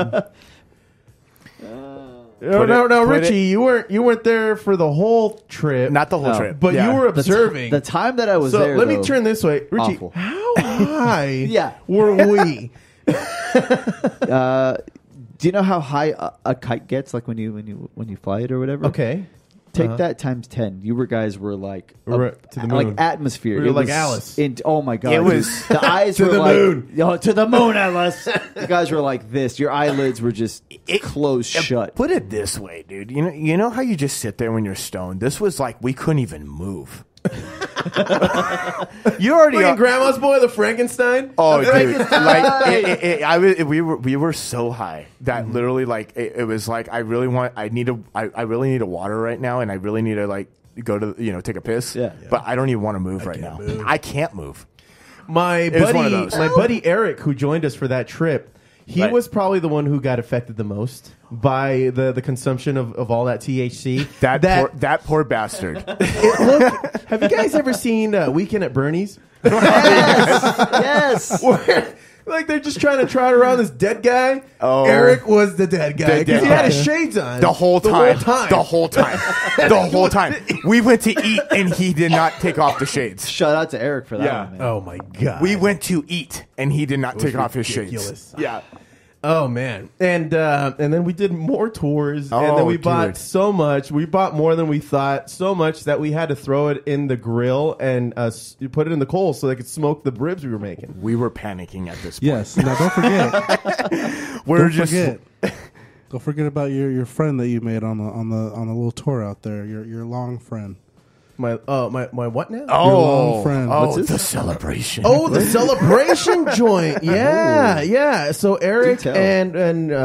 No, Richie, you weren't there for the whole trip. Not the whole trip, but you were observing. The time that I was there. Let me turn this way, Richie. Awful. How high were we? Do you know how high a kite gets? Like when you fly it or whatever. Okay. Take that times 10. You guys were like to the moon. like atmosphere. We were like Alice. Oh my god! It was the eyes to were the like moon. To the moon, Alice. You guys were like this. Your eyelids were just closed shut. Put it this way, dude. You know how you just sit there when you're stoned. This was like we couldn't even move. You already Grandma's Boy, the Frankenstein. Oh, dude! Like we were so high that literally, like, it was like I really need a water right now, and I really need to like go to take a piss. Yeah. But I don't even want to move right now. I can't move. My buddy Eric, who joined us for that trip, he was probably the one who got affected the most by the consumption of all that THC. That poor bastard. Have you guys ever seen Weekend at Bernie's? Yes. Where, like they're just trying to trot around this dead guy. Oh. Eric was the dead guy because he had his shades on the whole time. We went to eat and he did not take off the shades. Shout out to Eric for that. Yeah. One, man. Oh my god. We went to eat and he did not take off his shades. Yeah. Oh man, and then we did more tours, and then we bought so much. We bought more than we thought, so much that we had to throw it in the grill and put it in the coals so they could smoke the ribs we were making. We were panicking at this point. Yes. Now don't forget. Don't forget about your friend that you made on the little tour out there. Your long friend. My what now? Your long friend. What's this? The celebration. Oh, the celebration joint. Yeah, yeah. So Eric and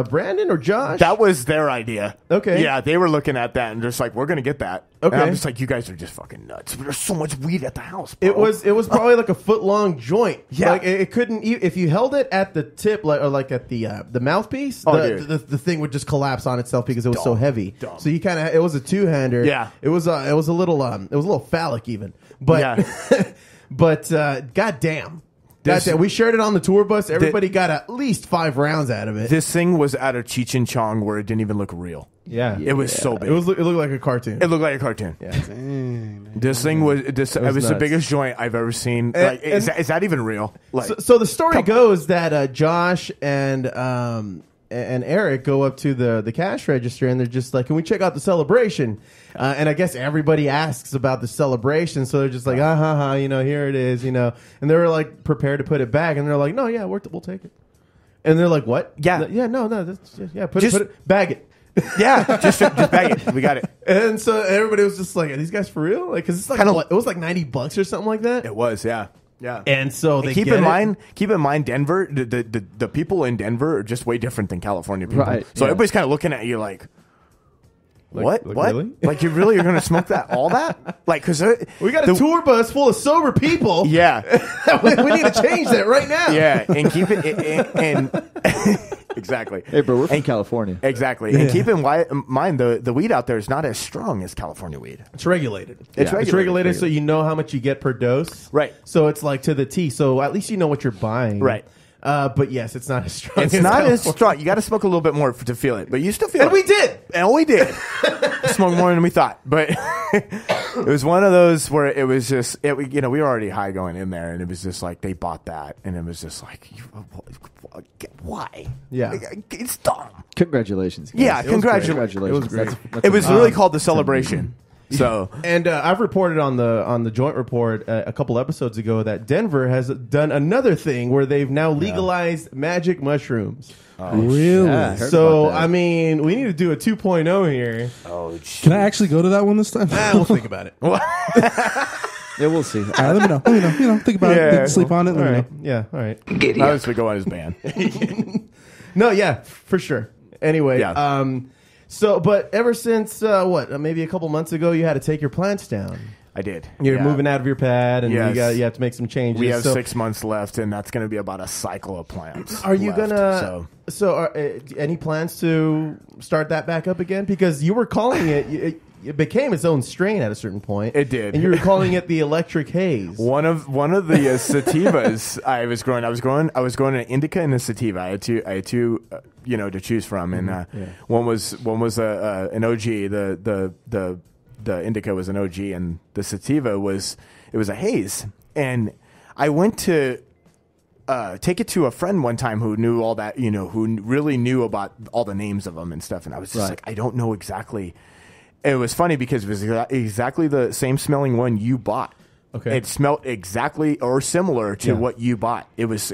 Brandon or Josh? That was their idea. Okay. Yeah, they were looking at that and just like, we're going to get that. Okay. And I'm just like, you guys are just fucking nuts. There's so much weed at the house, bro. It was probably like a foot long joint. Yeah. Like it couldn't, if you held it at the tip, like at the mouthpiece, the thing would just collapse on itself because it was so heavy. So you kind of, it was a two-hander. Yeah. It was a little phallic even. But, but goddamn. We shared it on the tour bus. Everybody got at least 5 rounds out of it. This thing was at a Cheech and Chong where it didn't even look real. Yeah. It was so big. It looked like a cartoon. It looked like a cartoon. Yeah. Dang, this thing was it was the biggest joint I've ever seen. Is that even real? Like, so the story goes that Josh and and Eric go up to the cash register, and they're just like, "Can we check out the celebration?" And I guess everybody asks about the celebration, so they're just like, here it is, and they were like prepared to put it back, and they're like, "No, yeah, we'll take it." And they're like, "What? Yeah, no, put it, bag it." Yeah, just bag it. We got it. And so everybody was just like, "Are these guys for real?" Like, because it's like it was like $90 or something like that. It was, yeah. Yeah, and so they keep in mind, Denver. The people in Denver are just way different than California people. Right. So everybody's kind of looking at you like, what? Really? Like you're going to smoke all that? Like, because we got a tour bus full of sober people. Yeah, we need to change that right now. Yeah, and keep it and exactly. Hey, bro, we're from California. Exactly, and keep in mind the weed out there is not as strong as California weed. It's regulated. It's regulated, so you know how much you get per dose. Right. So it's like to the T. So at least you know what you're buying. Right. But yes, it's not as strong. It's not as strong. You got to smoke a little bit more to feel it, but you still feel it. And we did. And we did. Smoked more than we thought, but it was one of those where it was just, we were already high going in there, and it was just like they bought that, and it was just like, why? Yeah, it's dumb. Congratulations, guys. Yeah, congratulations. It was great. It was really called the celebration. So and I've reported on the Joint Report a couple episodes ago that Denver has done another thing where they've now legalized magic mushrooms. Oh, really? Yeah, so I mean, we need to do a 2.0 here. Oh, geez. Can I actually go to that one this time? We'll think about it. Yeah, we'll see. Let me know. Think about it. Think, sleep on it. Let me know. Yeah, all right. How does we go on his band? No, yeah, for sure. Anyway, Yeah. So, but ever since maybe a couple months ago, you had to take your plants down. I did. You're moving out of your pad, and Yes. you have to make some changes. We have 6 months left, and that's going to be about a cycle of plants. Are you left, gonna? So, are any plans to start that back up again? Because you were calling it. It became its own strain at a certain point. It did, and you were calling it the electric haze. One of the sativas I was growing an indica and a sativa. I had two to choose from, and one was an OG. The indica was an OG, and the sativa was a haze. And I went to take it to a friend one time who knew all that, who really knew about all the names of them and stuff. And I was just like, I don't know exactly. It was funny because it was exactly the same smelling one you bought. Okay. It smelled exactly or similar to what you bought. It was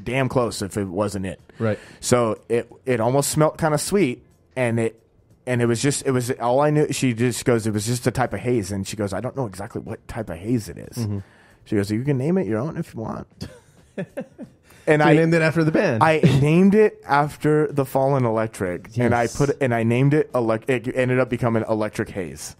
damn close if it wasn't it. Right. So it almost smelled kind of sweet, and it was all I knew. She just goes, it was just a type of haze, and she goes, I don't know exactly what type of haze it is. Mm-hmm. She goes, you can name it your own if you want. And I named it after the band. I named it after the Fallen Electric, yes. and I named it. It ended up becoming Electric Haze.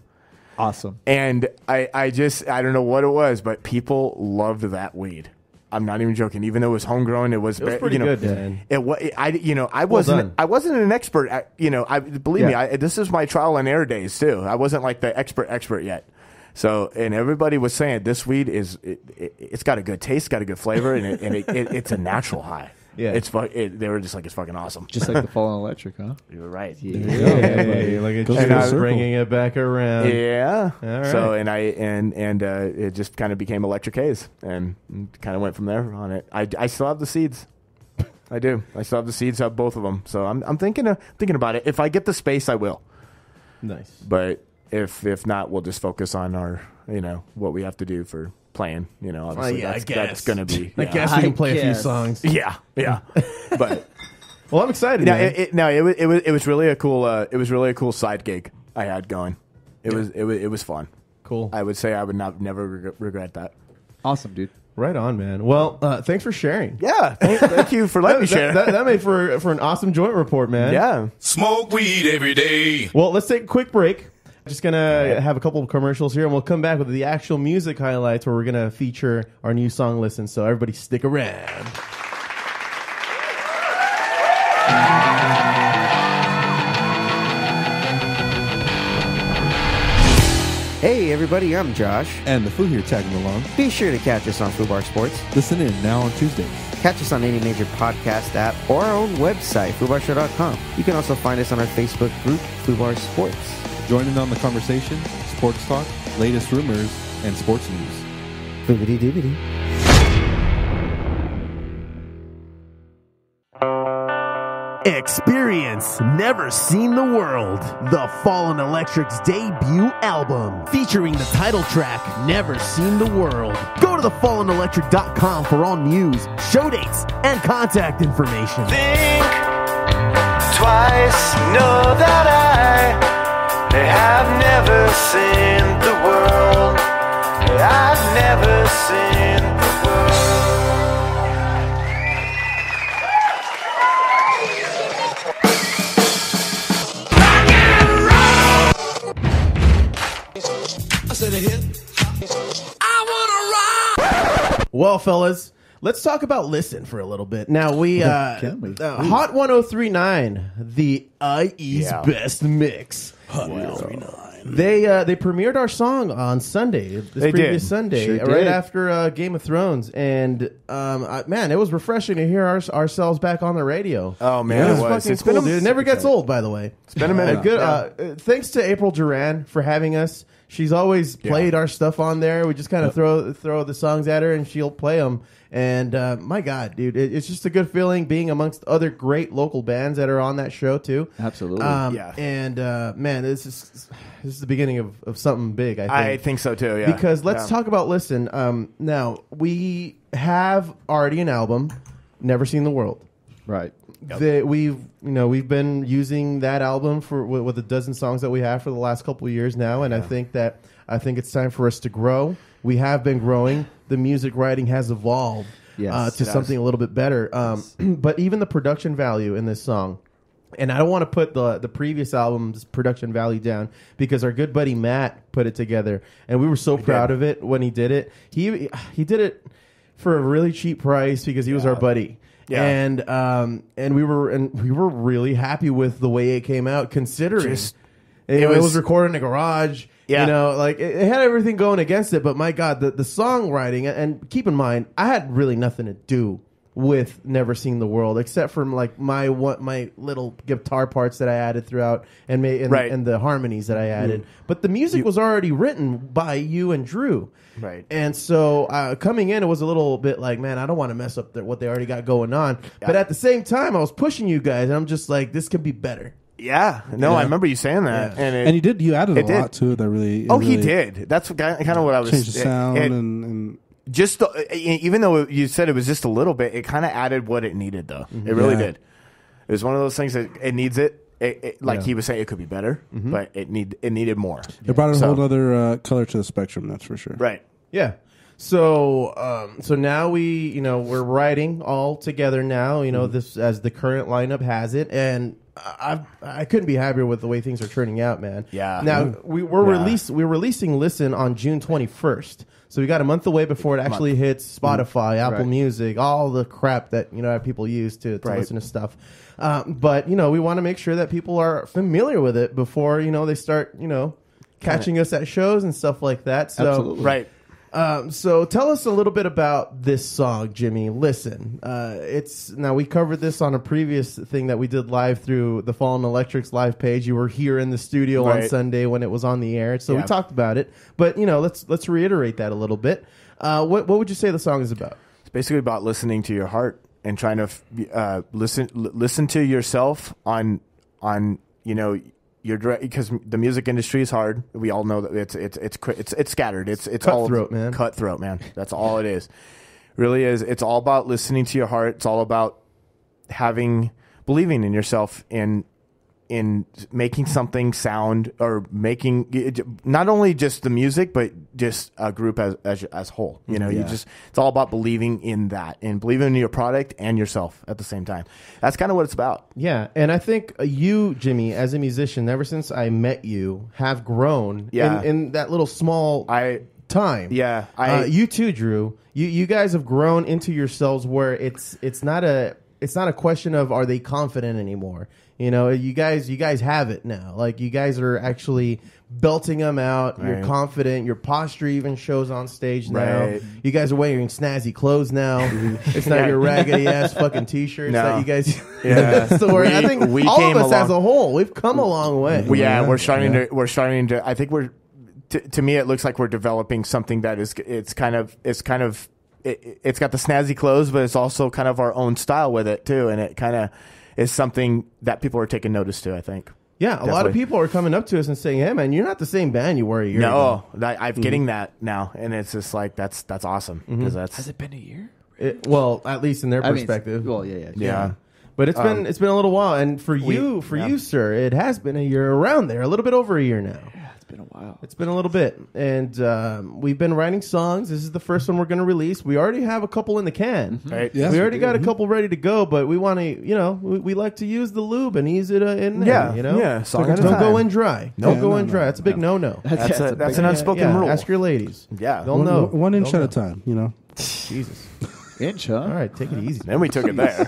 Awesome. And I don't know what it was, but people loved that weed. I'm not even joking. Even though it was homegrown, it was pretty good, man. I wasn't an expert at, believe me, this is my trial and error days too. I wasn't like the expert yet. So, and everybody was saying this weed it's got a good taste, got a good flavor, and it's a natural high. Yeah, they were just like, it's fucking awesome. Just like the Fallen Electric, huh? You're right. Yeah, like it's bringing it back around. Yeah. All right. So, and it just kind of became Electric Haze, and kind of went from there on it. I still have the seeds. I do. I still have the seeds of both of them. So I'm thinking about it. If I get the space, I will. Nice. But if not, we'll just focus on our what we have to do for playing. Obviously that's going to be. I guess we can play a few songs. Yeah. But well, I'm excited. It was really a cool side gig I had going. It was fun. Cool. I would say I would never regret that. Awesome, dude. Right on, man. Well, thanks for sharing. Yeah, thank you for letting me share. That made for an awesome joint report, man. Yeah. Smoke weed every day. Well, let's take a quick break. Just going to have a couple of commercials here, and we'll come back with the actual music highlights where we're going to feature our new song listen. So everybody stick around. Hey everybody, I'm Josh. And the Foo here tagging along. Be sure to catch us on Foobar Sports. Listen in now on Tuesdays. Catch us on any major podcast app or our own website, FoobarShow.com. You can also find us on our Facebook group, Foobar Sports. Join in on the conversation, sports talk, latest rumors, and sports news. Boobity-doobity. Experience Never Seen the World, the Fallen Electric's debut album, featuring the title track, Never Seen the World. Go to thefallenelectric.com for all news, show dates, and contact information. Think twice, know that I have never seen the world. I've never seen the world. Well, fellas, let's talk about Listen for a little bit. Now, Hot 1039, the IE's best mix. Hot 1039. They premiered our song on Sunday, previous Sunday, right after Game of Thrones, and man, it was refreshing to hear ourselves back on the radio. Oh man, it was fucking cool, dude. It never gets old, by the way. It's been a minute. Good. Thanks to April Duran for having us. She's always played our stuff on there. We just kind of throw the songs at her, and she'll play them. And my God, dude, it's just a good feeling being amongst other great local bands that are on that show too. Absolutely, And man, this is the beginning of something big. I think so too. Yeah. Because let's talk about Listen. Now we have already an album, Never Seen the World. Right. We've been using that album with a dozen songs that we have for the last couple of years now, and I think it's time for us to grow. We have been growing. The music writing has evolved to something a little bit better. But even the production value in this song, and I don't want to put the previous album's production value down because our good buddy Matt put it together, and we were so proud of it when he did it. He did it for a really cheap price because he was our buddy. Yeah. And we were really happy with the way it came out, considering it was recorded in a garage. Yeah. You know, like it had everything going against it, but my God, the songwriting, and keep in mind, I had really nothing to do with Never Seen the World except for like my little guitar parts that I added throughout and the harmonies that I added. But the music was already written by you and Drew. Right. And so coming in, it was a little bit like, man, I don't want to mess up what they already got going on. Yeah. But at the same time, I was pushing you guys, and I'm just like, this can be better. Yeah. No, I remember you saying that. Yeah. And you added a lot to it that really... he did. That's kind of what I was... Changed the sound and just even though you said it was just a little bit, it kind of added what it needed, though. Mm-hmm. It really did. It was one of those things that it needs it. Like he was saying, it could be better, but it needed more. It brought a whole other color to the spectrum, that's for sure. Right. Yeah. So now we're writing all together now. This as the current lineup has it, and I couldn't be happier with the way things are turning out, man. Yeah. Now we're releasing Listen on June 21st. So we got a month away before it actually hits Spotify, Apple Music, all the crap that people use to listen to stuff. But we want to make sure that people are familiar with it before they start catching us at shows and stuff like that. So absolutely. Right. So tell us a little bit about this song, Jimmy. Listen, now we covered this on a previous thing that we did live through the Fallen Electric's live page. You were here in the studio on Sunday when it was on the air, so we talked about it. But let's reiterate that a little bit. What would you say the song is about? It's basically about listening to your heart and trying to listen to yourself on because the music industry is hard. We all know that it's scattered. It's cutthroat, man. Cutthroat, man. That's all it is. Really is. It's all about listening to your heart. It's all about believing in yourself in making something sound, or making not only just the music but just a group as whole. It's all about believing in that and believing in your product and yourself at the same time. That's kind of what it's about. Yeah, and I think you, Jimmy, as a musician, ever since I met you, have grown in that little small time. Yeah, you too, Drew. You guys have grown into yourselves where it's not a question of are they confident anymore. You guys have it now. Like, you guys are actually belting them out. Right. You're confident. Your posture even shows on stage now. Right. You guys are wearing snazzy clothes now. It's not your raggedy ass fucking t-shirts that you guys. Yeah. So I think all of us as a whole, we've come a long way. We're starting to. I think to me, it looks like we're developing something that it's got the snazzy clothes, but it's also kind of our own style with it too, and it kind of. is something that people are taking notice to, I think. Yeah, a lot of people are coming up to us and saying, "Hey, man, you're not the same band you were a year ago." No, I'm getting that now, and it's just like that's awesome because Has it been a year? Well, at least in their perspective. Yeah. But it's been a little while, and for you, sir, it has been a year around there, a little bit over a year now. Yeah, it's been a while. It's been a little bit, and we've been writing songs. This is the first one we're going to release. We already have a couple in the can. Right? Yes, we already got a couple ready to go, but we want to, we like to use the lube and ease it in there. Song at a Don't time. go in dry. Don't go in dry. That's a big no-no. That's an unspoken rule. Ask your ladies. Yeah, they'll know. 1 inch at a time. Jesus. Inch, huh? All right, take it easy. Then we took it there.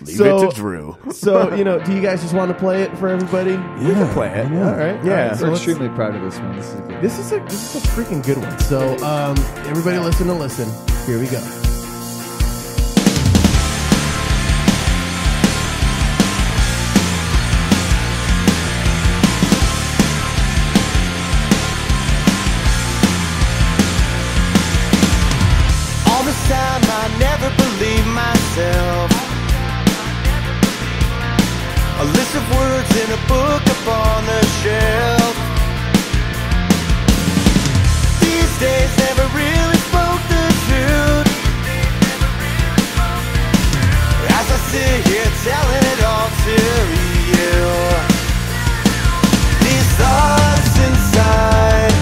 Leave So- it to Drew. So, do you guys just want to play it for everybody? We can play it. All right. Yeah. So We're let's- extremely proud of this one. This is good. This is a freaking good one. So, everybody listen. Here we go. All this time I never believed myself. A list of words in a book upon the shelf. These days never really spoke the truth. As I sit here telling it all to you. These thoughts inside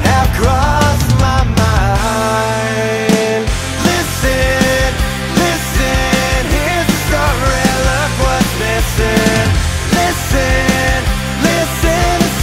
have crossed my mind. Listen, here's the story. Look what's missing. Listen, it's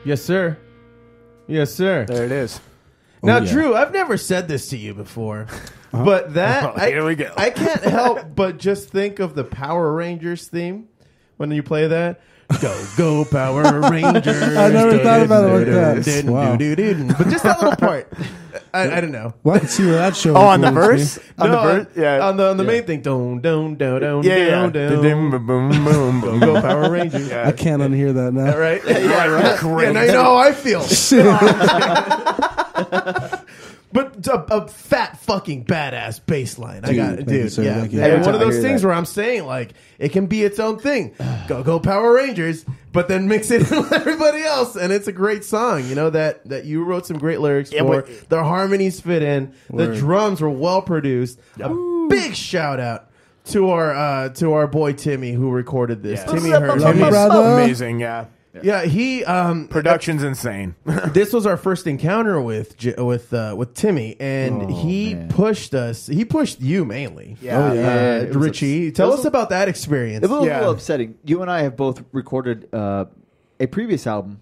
Yes, sir. Yes, sir. There it is. Now, Drew, I've never said this to you before, but that here we go. I can't help but just think of the Power Rangers theme when you play that. Go Power Rangers! I never thought about it like that. Wow. But just that little part, I don't know. Well, I can see where that show. On the verse, on the main thing. Don't. Yeah. Go Power Rangers! Yeah. I can't unhear that now. Right? Yeah, right. Yeah, now you know how I feel. But a fat fucking badass bass line. I got it, dude. Yeah. And one of those things where I'm saying, like, it can be its own thing. Go Power Rangers, but then mix it in with everybody else. And it's a great song, you know, that you wrote some great lyrics for. The harmonies fit in. The drums were well produced. A big shout out to our boy Timmy who recorded this. Yeah. Timmy Hurt. Amazing, yeah. Yeah, he production's insane. This was our first encounter with Timmy, and he pushed us. He pushed you mainly. Yeah, Richie, tell us about that experience. It was a little upsetting. You and I have both recorded a previous album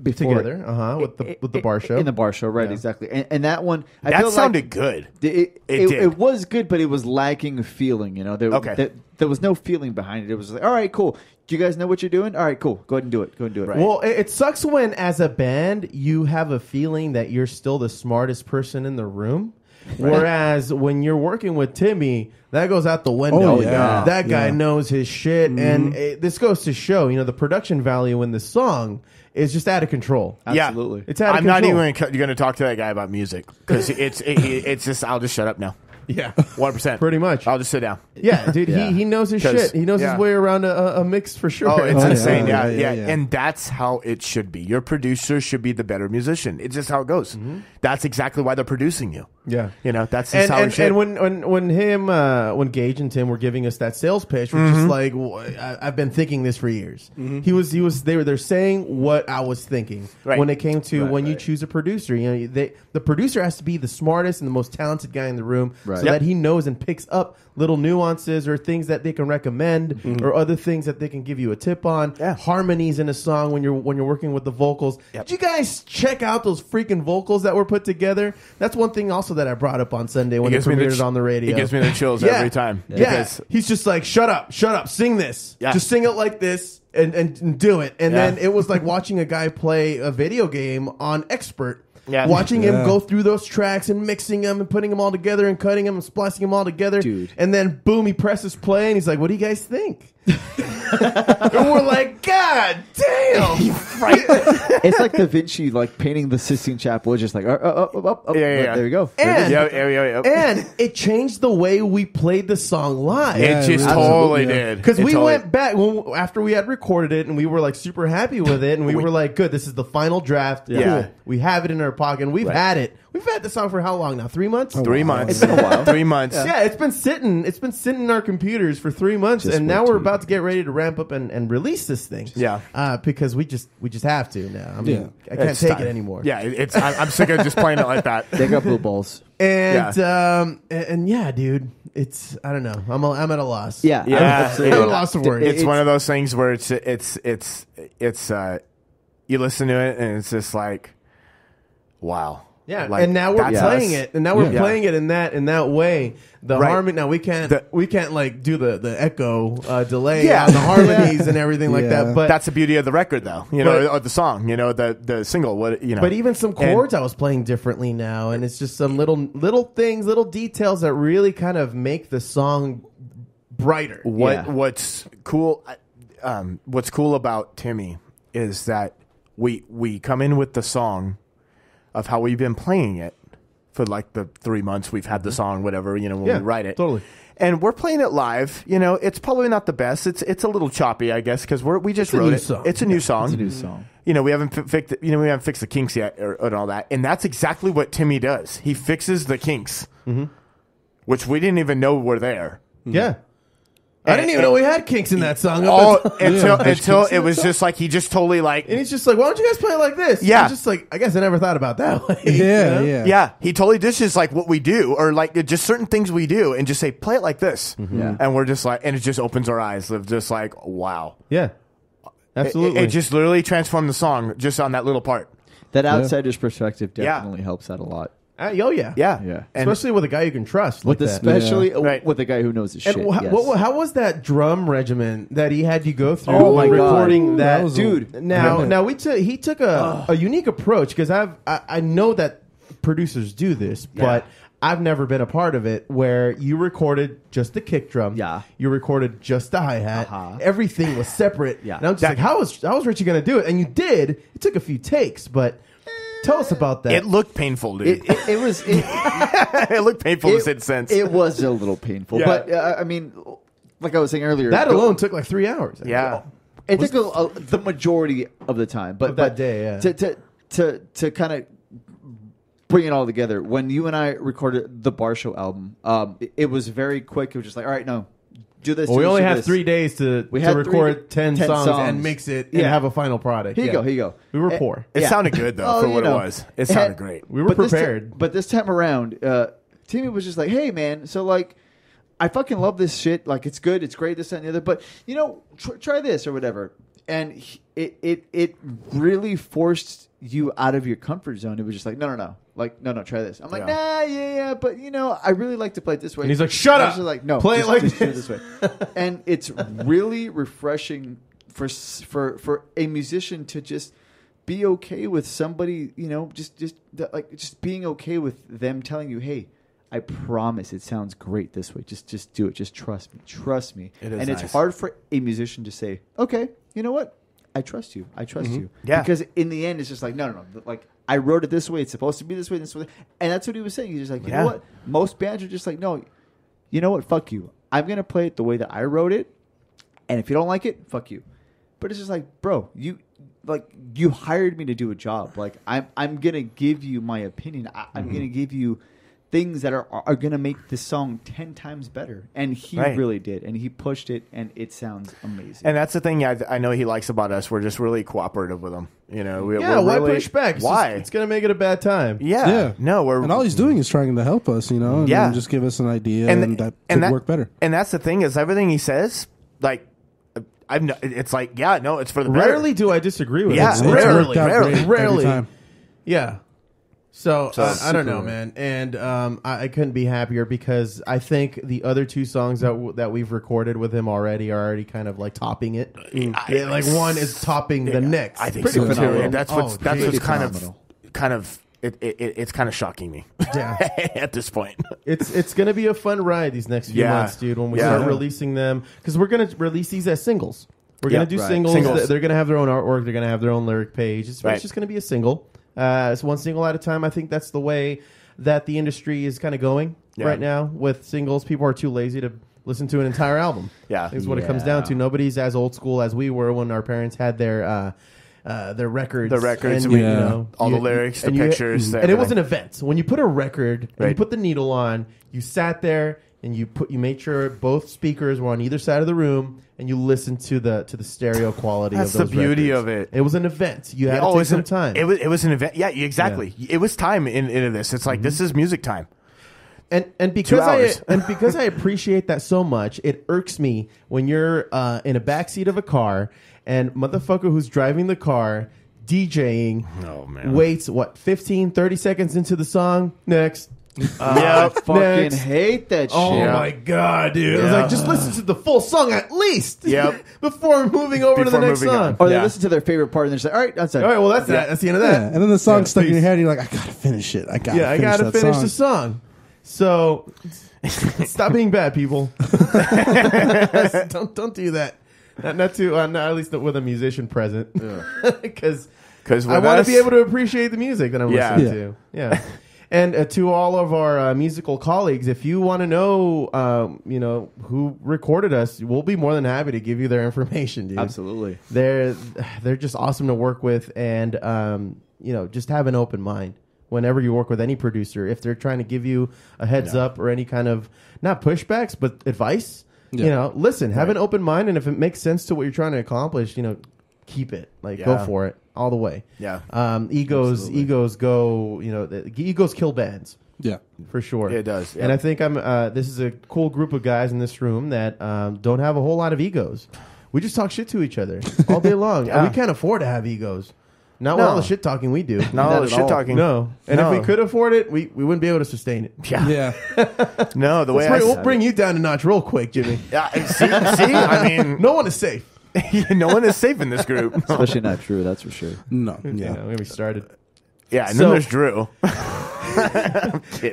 before together, with the bar show in the bar show, right? Exactly, and that one that sounded good. It was good, but it was lacking feeling. You know, there was no feeling behind it. It was like, all right, cool. Do you guys know what you're doing? All right, cool. Go ahead and do it. Right. Well, it sucks when, as a band, you have a feeling that you're still the smartest person in the room. Right. Whereas when you're working with Timmy, that goes out the window. That guy knows his shit. Mm-hmm. And this goes to show, you know, the production value in this song is just out of control. Absolutely. It's out of control. I'm not even going to talk to that guy about music because it's just, I'll just shut up now. Yeah, 100%. Pretty much. I'll just sit down. Yeah, dude, he knows his shit. He knows his way around a mix for sure. Oh, it's insane. Yeah. And that's how it should be. Your producer should be the better musician. It's just how it goes. Mm-hmm. That's exactly why they're producing you. Yeah, you know that's just how it should. And when Gage and Tim were giving us that sales pitch, we're just like, I've been thinking this for years. Mm-hmm. They're saying what I was thinking when it came to when you choose a producer. You know, the producer has to be the smartest and the most talented guy in the room. Right. So that he knows and picks up little nuances or things that they can recommend or other things that they can give you a tip on. Yeah. Harmonies in a song when you're working with the vocals. Yep. Did you guys check out those freaking vocals that were put together? That's one thing also that I brought up on Sunday when they premiered it on the radio. It gives me the chills every time. Yeah. He's just like, shut up, sing this. Yeah. Just sing it like this and do it. And then it was like watching a guy play a video game on Expert. Yeah. Watching him go through those tracks and mixing them and putting them all together and cutting them and splicing them all together. Dude. And then, boom, he presses play and he's like, what do you guys think? And we're like, God damn. It's like Da Vinci, like painting the Sistine Chapel. It's just like, there you go. And it changed the way we played the song live. It just totally did. Because we went back after we had recorded it and we were like super happy with it. And we were like, good, this is the final draft. Yeah. Cool. We have it in our pocket. And we've had it. We've had the song for how long now? 3 months? 3 months. It's been a while. 3 months. Yeah, it's been sitting in our computers for 3 months, and now we're about to get ready to ramp up and release this thing. Yeah, because we just have to now. I mean, I can't take it anymore. Yeah, I'm sick of just playing it like that. They got blue balls. And yeah, dude, it's I don't know. I'm at a loss. Yeah. I'm at a loss of words. It's one of those things where it's you listen to it and it's just like, wow. Yeah, like, and now we're playing it, and now we're playing it in that way. The harmony. Now we can't like do the echo delay on the harmonies and everything like that. But that's the beauty of the record, though. You know, or the song. You know, the single. What you know. But even some chords I was playing differently now, and it's just some little things, little details that really kind of make the song brighter. What's cool? What's cool about Timmy is that we come in with the song of how we've been playing it for like the 3 months we've had the song, whatever, you know, when we write it. Totally. And we're playing it live. You know, it's probably not the best. It's a little choppy, I guess, because we just wrote it. It's a new song. It's a new song. You know, we haven't fixed the kinks yet and all that. And that's exactly what Timmy does. He fixes the kinks, which we didn't even know were there. Yeah. I didn't even know we had kinks in that song. Until it was just like he just totally like, and he's just like, why don't you guys play it like this? Yeah, just like I guess I never thought about that way. Yeah. He totally dishes like what we do, or like just certain things we do, and just say play it like this. And we're just like, and it just opens our eyes of just like, wow. Yeah. Absolutely. It just literally transformed the song just on that little part. That outsider's perspective definitely helps out a lot. Yeah. Especially with a guy you can trust. With like especially with a guy who knows his shit. And how was that drum regimen that he had you go through? Oh my recording God. that, dude. Now he took a unique approach because I know that producers do this, but I've never been a part of it where you recorded just the kick drum. Yeah. You recorded just the hi-hat. Everything was separate. Yeah. And I'm just like, how was Richie going to do it? And you did. It took a few takes, but tell us about that. It looked painful, dude. It was. It looked painful to say the sense. It was a little painful. Yeah. But, I mean, like I was saying earlier. That alone took like 3 hours. Yeah. It took the majority of the time. But that day, To kind of bring it all together, when you and I recorded the Bar Show album, it was very quick. It was just like, all right, no, do this. Well, do we this, only do had this. 3 days to record 10 songs and mix it and have a final product. Here you go. We were poor. It sounded good, though, for what it was. It sounded great. We were prepared. But this time around, Timmy was just like, hey, man, so like, I fucking love this shit. Like, it's good. It's great, this, that, and the other. But, try this or whatever. And it really forced you out of your comfort zone. It was just like, no. Like, no, try this. I'm like, nah, but, I really like to play it this way. And he's like, shut up. I was just like, no, play it like just do it this way. And it's really refreshing for a musician to just be okay with somebody, just being okay with them telling you, hey, I promise it sounds great this way. Just do it. Just trust me. It is and nice. It's hard for a musician to say, okay, you know what? I trust you. Yeah. Because in the end, it's just like, no. Like, I wrote it this way. It's supposed to be this way. And that's what he was saying. He's just like, you know what? Most bands are just like, no, you know what? Fuck you. I'm going to play it the way that I wrote it. And if you don't like it, fuck you. But it's just like, bro, you hired me to do a job. Like, I'm going to give you my opinion. I'm going to give you things that are going to make this song 10 times better. And he really did. And he pushed it, and it sounds amazing. And that's the thing I know he likes about us. We're just really cooperative with him. We're why really, push back? It's going to make it a bad time. Yeah. No, and all he's doing is trying to help us, and then just give us an idea, and that could work better. And that's the thing is everything he says, like, it's like, it's for the better. Rarely do I disagree with him. Rarely. Yeah. So I don't know, man, and I couldn't be happier because I think the other two songs that we've recorded with him already are already kind of like topping it. Like one is topping the next. I think so too. And that's what's kind of it's kind of shocking me. Yeah. At this point, it's going to be a fun ride these next few months, dude. When we start releasing them, because we're going to release these as singles. We're going to do singles. They're going to have their own artwork. They're going to have their own lyric page. It's just going to be a single. It's one single at a time. I think that's the way that the industry is kind of going right now with singles. People are too lazy to listen to an entire album. Is what it comes down to. Nobody's as old school as we were when our parents had their records. The records, and, all the lyrics, the pictures. And it was an event. When you put a record and you put the needle on, you sat there and you made sure both speakers were on either side of the room, and you listened to the stereo quality. That's of those the beauty records. of it. It was an event. You had to take some time. It was an event. Yeah, exactly. Yeah. It was time into this. It's like this is music time. And because I appreciate that so much, it irks me when you're in a backseat of a car and motherfucker who's driving the car DJing waits 15, 30 seconds into the song. Next. I fucking hate that shit. Oh my god, dude! It's like just listen to the full song at least. Before moving over to the next song. Or they listen to their favorite part and they're just like, all right, that's it. All right, well that's that. That's the end of that. Yeah. And then the song's stuck in your head. And you're like, I gotta finish it. I gotta finish the song. So stop being bad, people. don't do that. Not at least with a musician present, because I want to be able to appreciate the music that I'm listening to. Yeah. And to all of our musical colleagues, if you want to know, who recorded us, we'll be more than happy to give you their information, dude. Absolutely. They're just awesome to work with, and just have an open mind whenever you work with any producer. If they're trying to give you a heads up or any kind of not pushbacks but advice, listen, have an open mind, and if it makes sense to what you're trying to accomplish, keep it. Go for it all the way. Egos go. Egos kill bands. Yeah, for sure. It does. And I think this is a cool group of guys in this room that don't have a whole lot of egos. we just talk shit to each other all day long. Yeah. And we can't afford to have egos. Not with all the shit talking we do. Not all the shit talking. No. And if we could afford it, we wouldn't be able to sustain it. Yeah. No, the way we'll bring you down a notch real quick, Jimmy. Yeah, see, I mean, no one is safe. No one is safe in this group. Especially not Drew, that's for sure. No. Yeah, when we started. Yeah, and then there's Drew.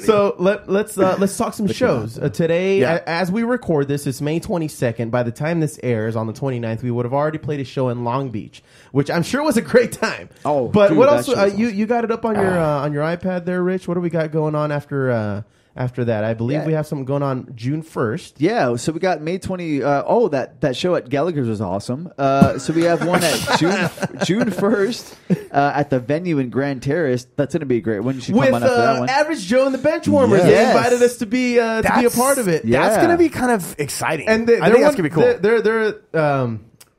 So let's talk some shows. Today, as we record this, it's May 22nd. By the time this airs on the 29th, we would have already played a show in Long Beach, which I'm sure was a great time. Oh, but dude, what that else? show's awesome. You got it up on your iPad there, Rich. What do we got going on after that? I believe we have something going on June 1st. Yeah, so we got May 20. That show at Gallagher's was awesome. So we have one at June 1st at the venue in Grand Terrace. That's going to be a great one. You should come on after that one. Average Joe and the Benchwarmers. Yes. They invited us to be a part of it. That's going to be kind of exciting. And I think that's going to be cool. They're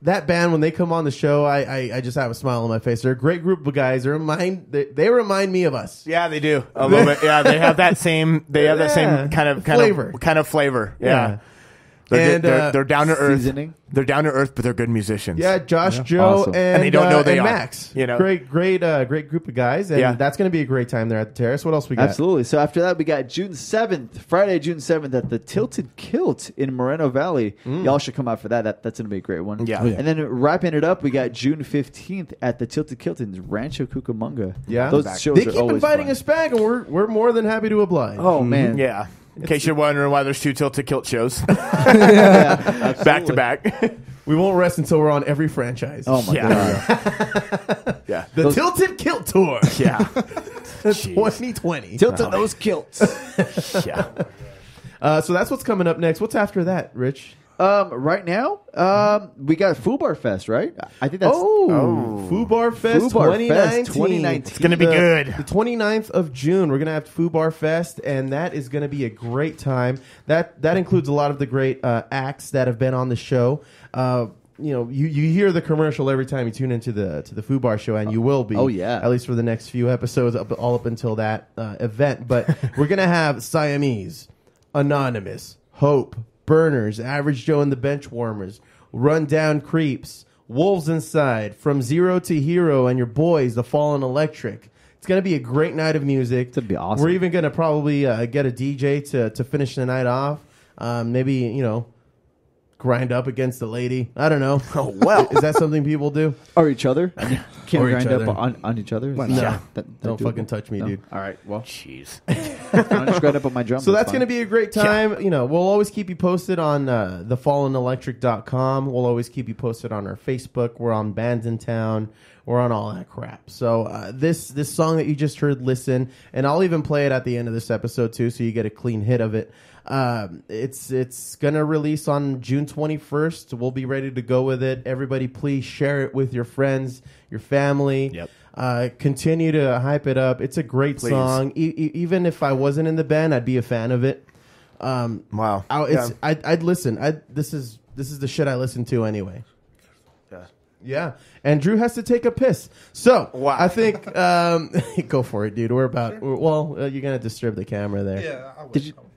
that band, when they come on the show, I just have a smile on my face. They're a great group of guys. They remind me of us. Yeah, they do a little bit. Yeah, they have that same. They have that same kind of flavor. Yeah. They're down to earth. Seasoning. They're down to earth, but they're good musicians. Yeah, Josh, Joe, awesome. and they don't know they are. Max. You know, great group of guys, and that's going to be a great time there at the Terrace. What else we got? Absolutely. So after that, we got Friday, June 7th at the Tilted Kilt in Moreno Valley. Y'all should come out for that. That's going to be a great one. Yeah. And then wrapping it up, we got June 15th at the Tilted Kilt in Rancho Cucamonga. Yeah, those shows they are keep always inviting fun. us back, and we're more than happy to oblige. Oh man, Yeah. In case you're wondering why there's 2 Tilted Kilt shows back to back. We won't rest until we're on every franchise. Oh my god. Yeah. The Tilted Kilt Tour. Yeah. 2020. Tilted those kilts. Yeah. So that's what's coming up next. What's after that, Rich? Right now, we got Foobar Fest, right? I think that's Foobar Fest Foobar 2019. Fest 2019. It's going to be good. The 29th of June, we're going to have Foobar Fest, and that is going to be a great time. That includes a lot of the great acts that have been on the show. You hear the commercial every time you tune into the Foobar show, and you will be. Oh, yeah. At least for the next few episodes, all up until that event. But we're going to have Siamese, Anonymous, Hope, Burners, Average Joe and the Benchwarmers, Rundown Creeps, Wolves Inside, From Zero to Hero, and your boys, The Fallen Electric. It's going to be a great night of music. It's going to be awesome. We're even going to probably get a DJ to finish the night off. Maybe, grind up against the lady. I don't know. Oh, well. Is that something people do? Or each other. Can't Or grind each other. up on each other. No. Yeah. Don't fucking touch me, dude. All right. Well, Jeez. I'll just grind up on my drum. So that's going to be a great time. We'll always keep you posted on thefallenelectric.com. We'll always keep you posted on our Facebook. We're on Bands in Town. We're on all that crap. So this song that you just heard, Listen, and I'll even play it at the end of this episode too, so you get a clean hit of it. It's going to release on June 21st. We'll be ready to go with it. Everybody, please share it with your friends, your family. Yep. Continue to hype it up. It's a great song. Even if I wasn't in the band, I'd be a fan of it. Wow. I'd listen. This is the shit I listen to anyway. Yeah. And Drew has to take a piss. So wow. I think go for it, dude. You're gonna disturb the camera there. Yeah.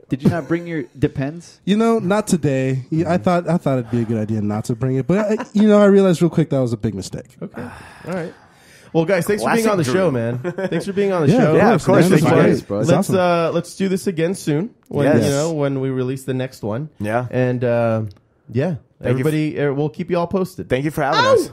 Did you not bring your Depends? Not today. I thought it'd be a good idea not to bring it, but I realized real quick that was a big mistake. Okay. All right. Well, guys, thanks for being on the show, man. Thanks for being on the Yeah, show. Yeah, of course. Man, Thank you. bro. Let's do this again soon. When we release the next one. Yeah. And everybody, we'll keep you all posted. Thank you for having us.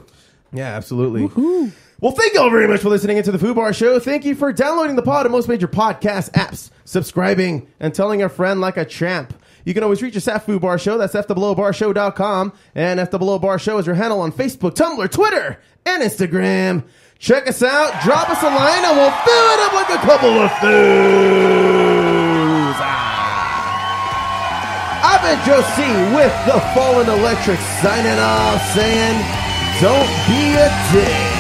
Yeah, absolutely. Woo-hoo. Well, thank you all very much for listening into the Foobar Show. Thank you for downloading the pod on most major podcast apps, subscribing, and telling a friend like a champ. You can always reach us at Foobar Show. That's FTheBelowBarShow.com. And F The Below Bar Show is your handle on Facebook, Tumblr, Twitter, and Instagram. Check us out. Drop us a line, and we'll fill it up like a couple of fools. I've been Joe C with The Fallen Electric signing off saying, don't be a dick.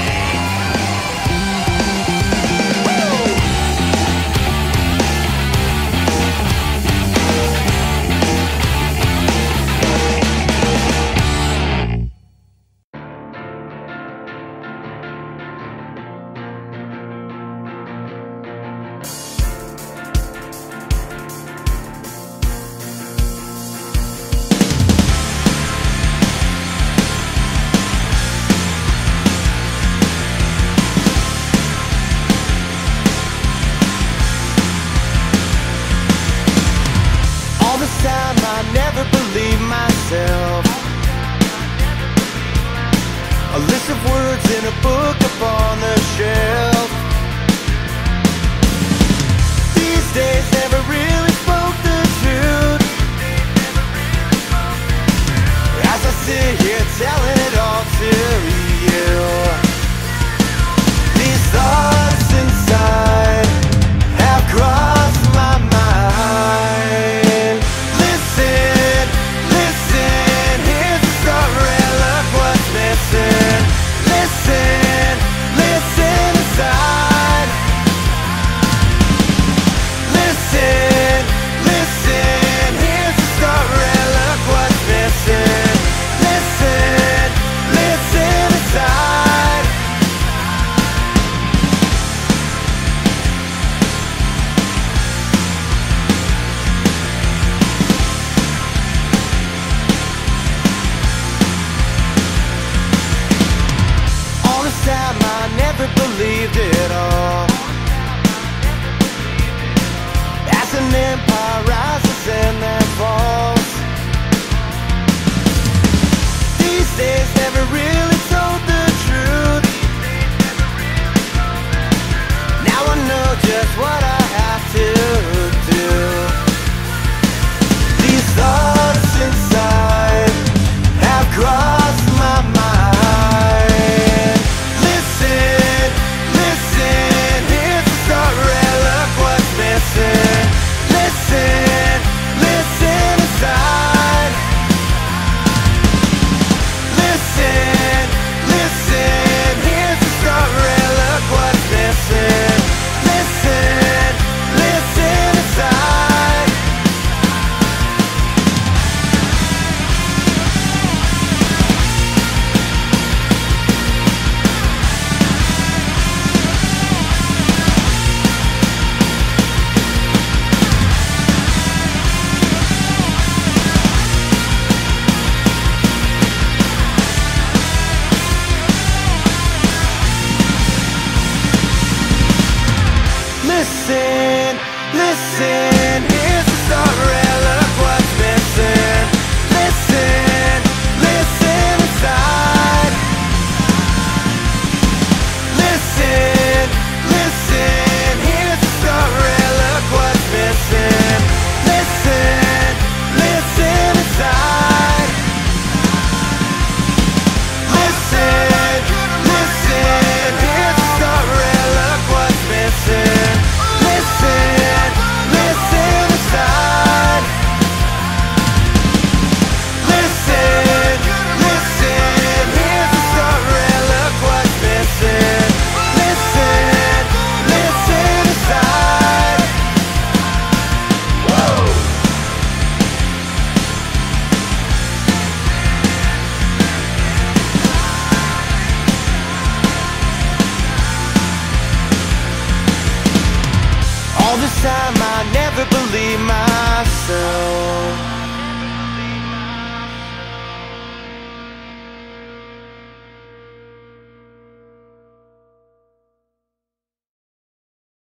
A list of words in a book upon the shelf. These days never really spoke the truth. As I sit here telling it all to you, these thoughts inside have crossed my mind. Listen, listen, here's the story, look what's missing. Listen, listen inside. Listen, listen, here's the story, look what's missing. Listen, listen inside. All this time I never believed it all. As an empire rises and then falls. These days never really told the truth. Now I know just what I have to do. These thoughts inside have crossed my mind. Listen, listen, here's the story, look what's missing. Listen, listen inside. Listen, listen, here's the story, look what's missing. Listen, listen inside. Listen, listen, here's the story, look what's missing. Listen, listen inside. Listen, listen, here's the story, look what's missing. Listen, listen inside. Listen, listen, here's the story, look what's missing. Listen, listen inside. Listen, listen, here's the story, look what's missing. Listen, listen inside. Whoa. All this time I never believed myself.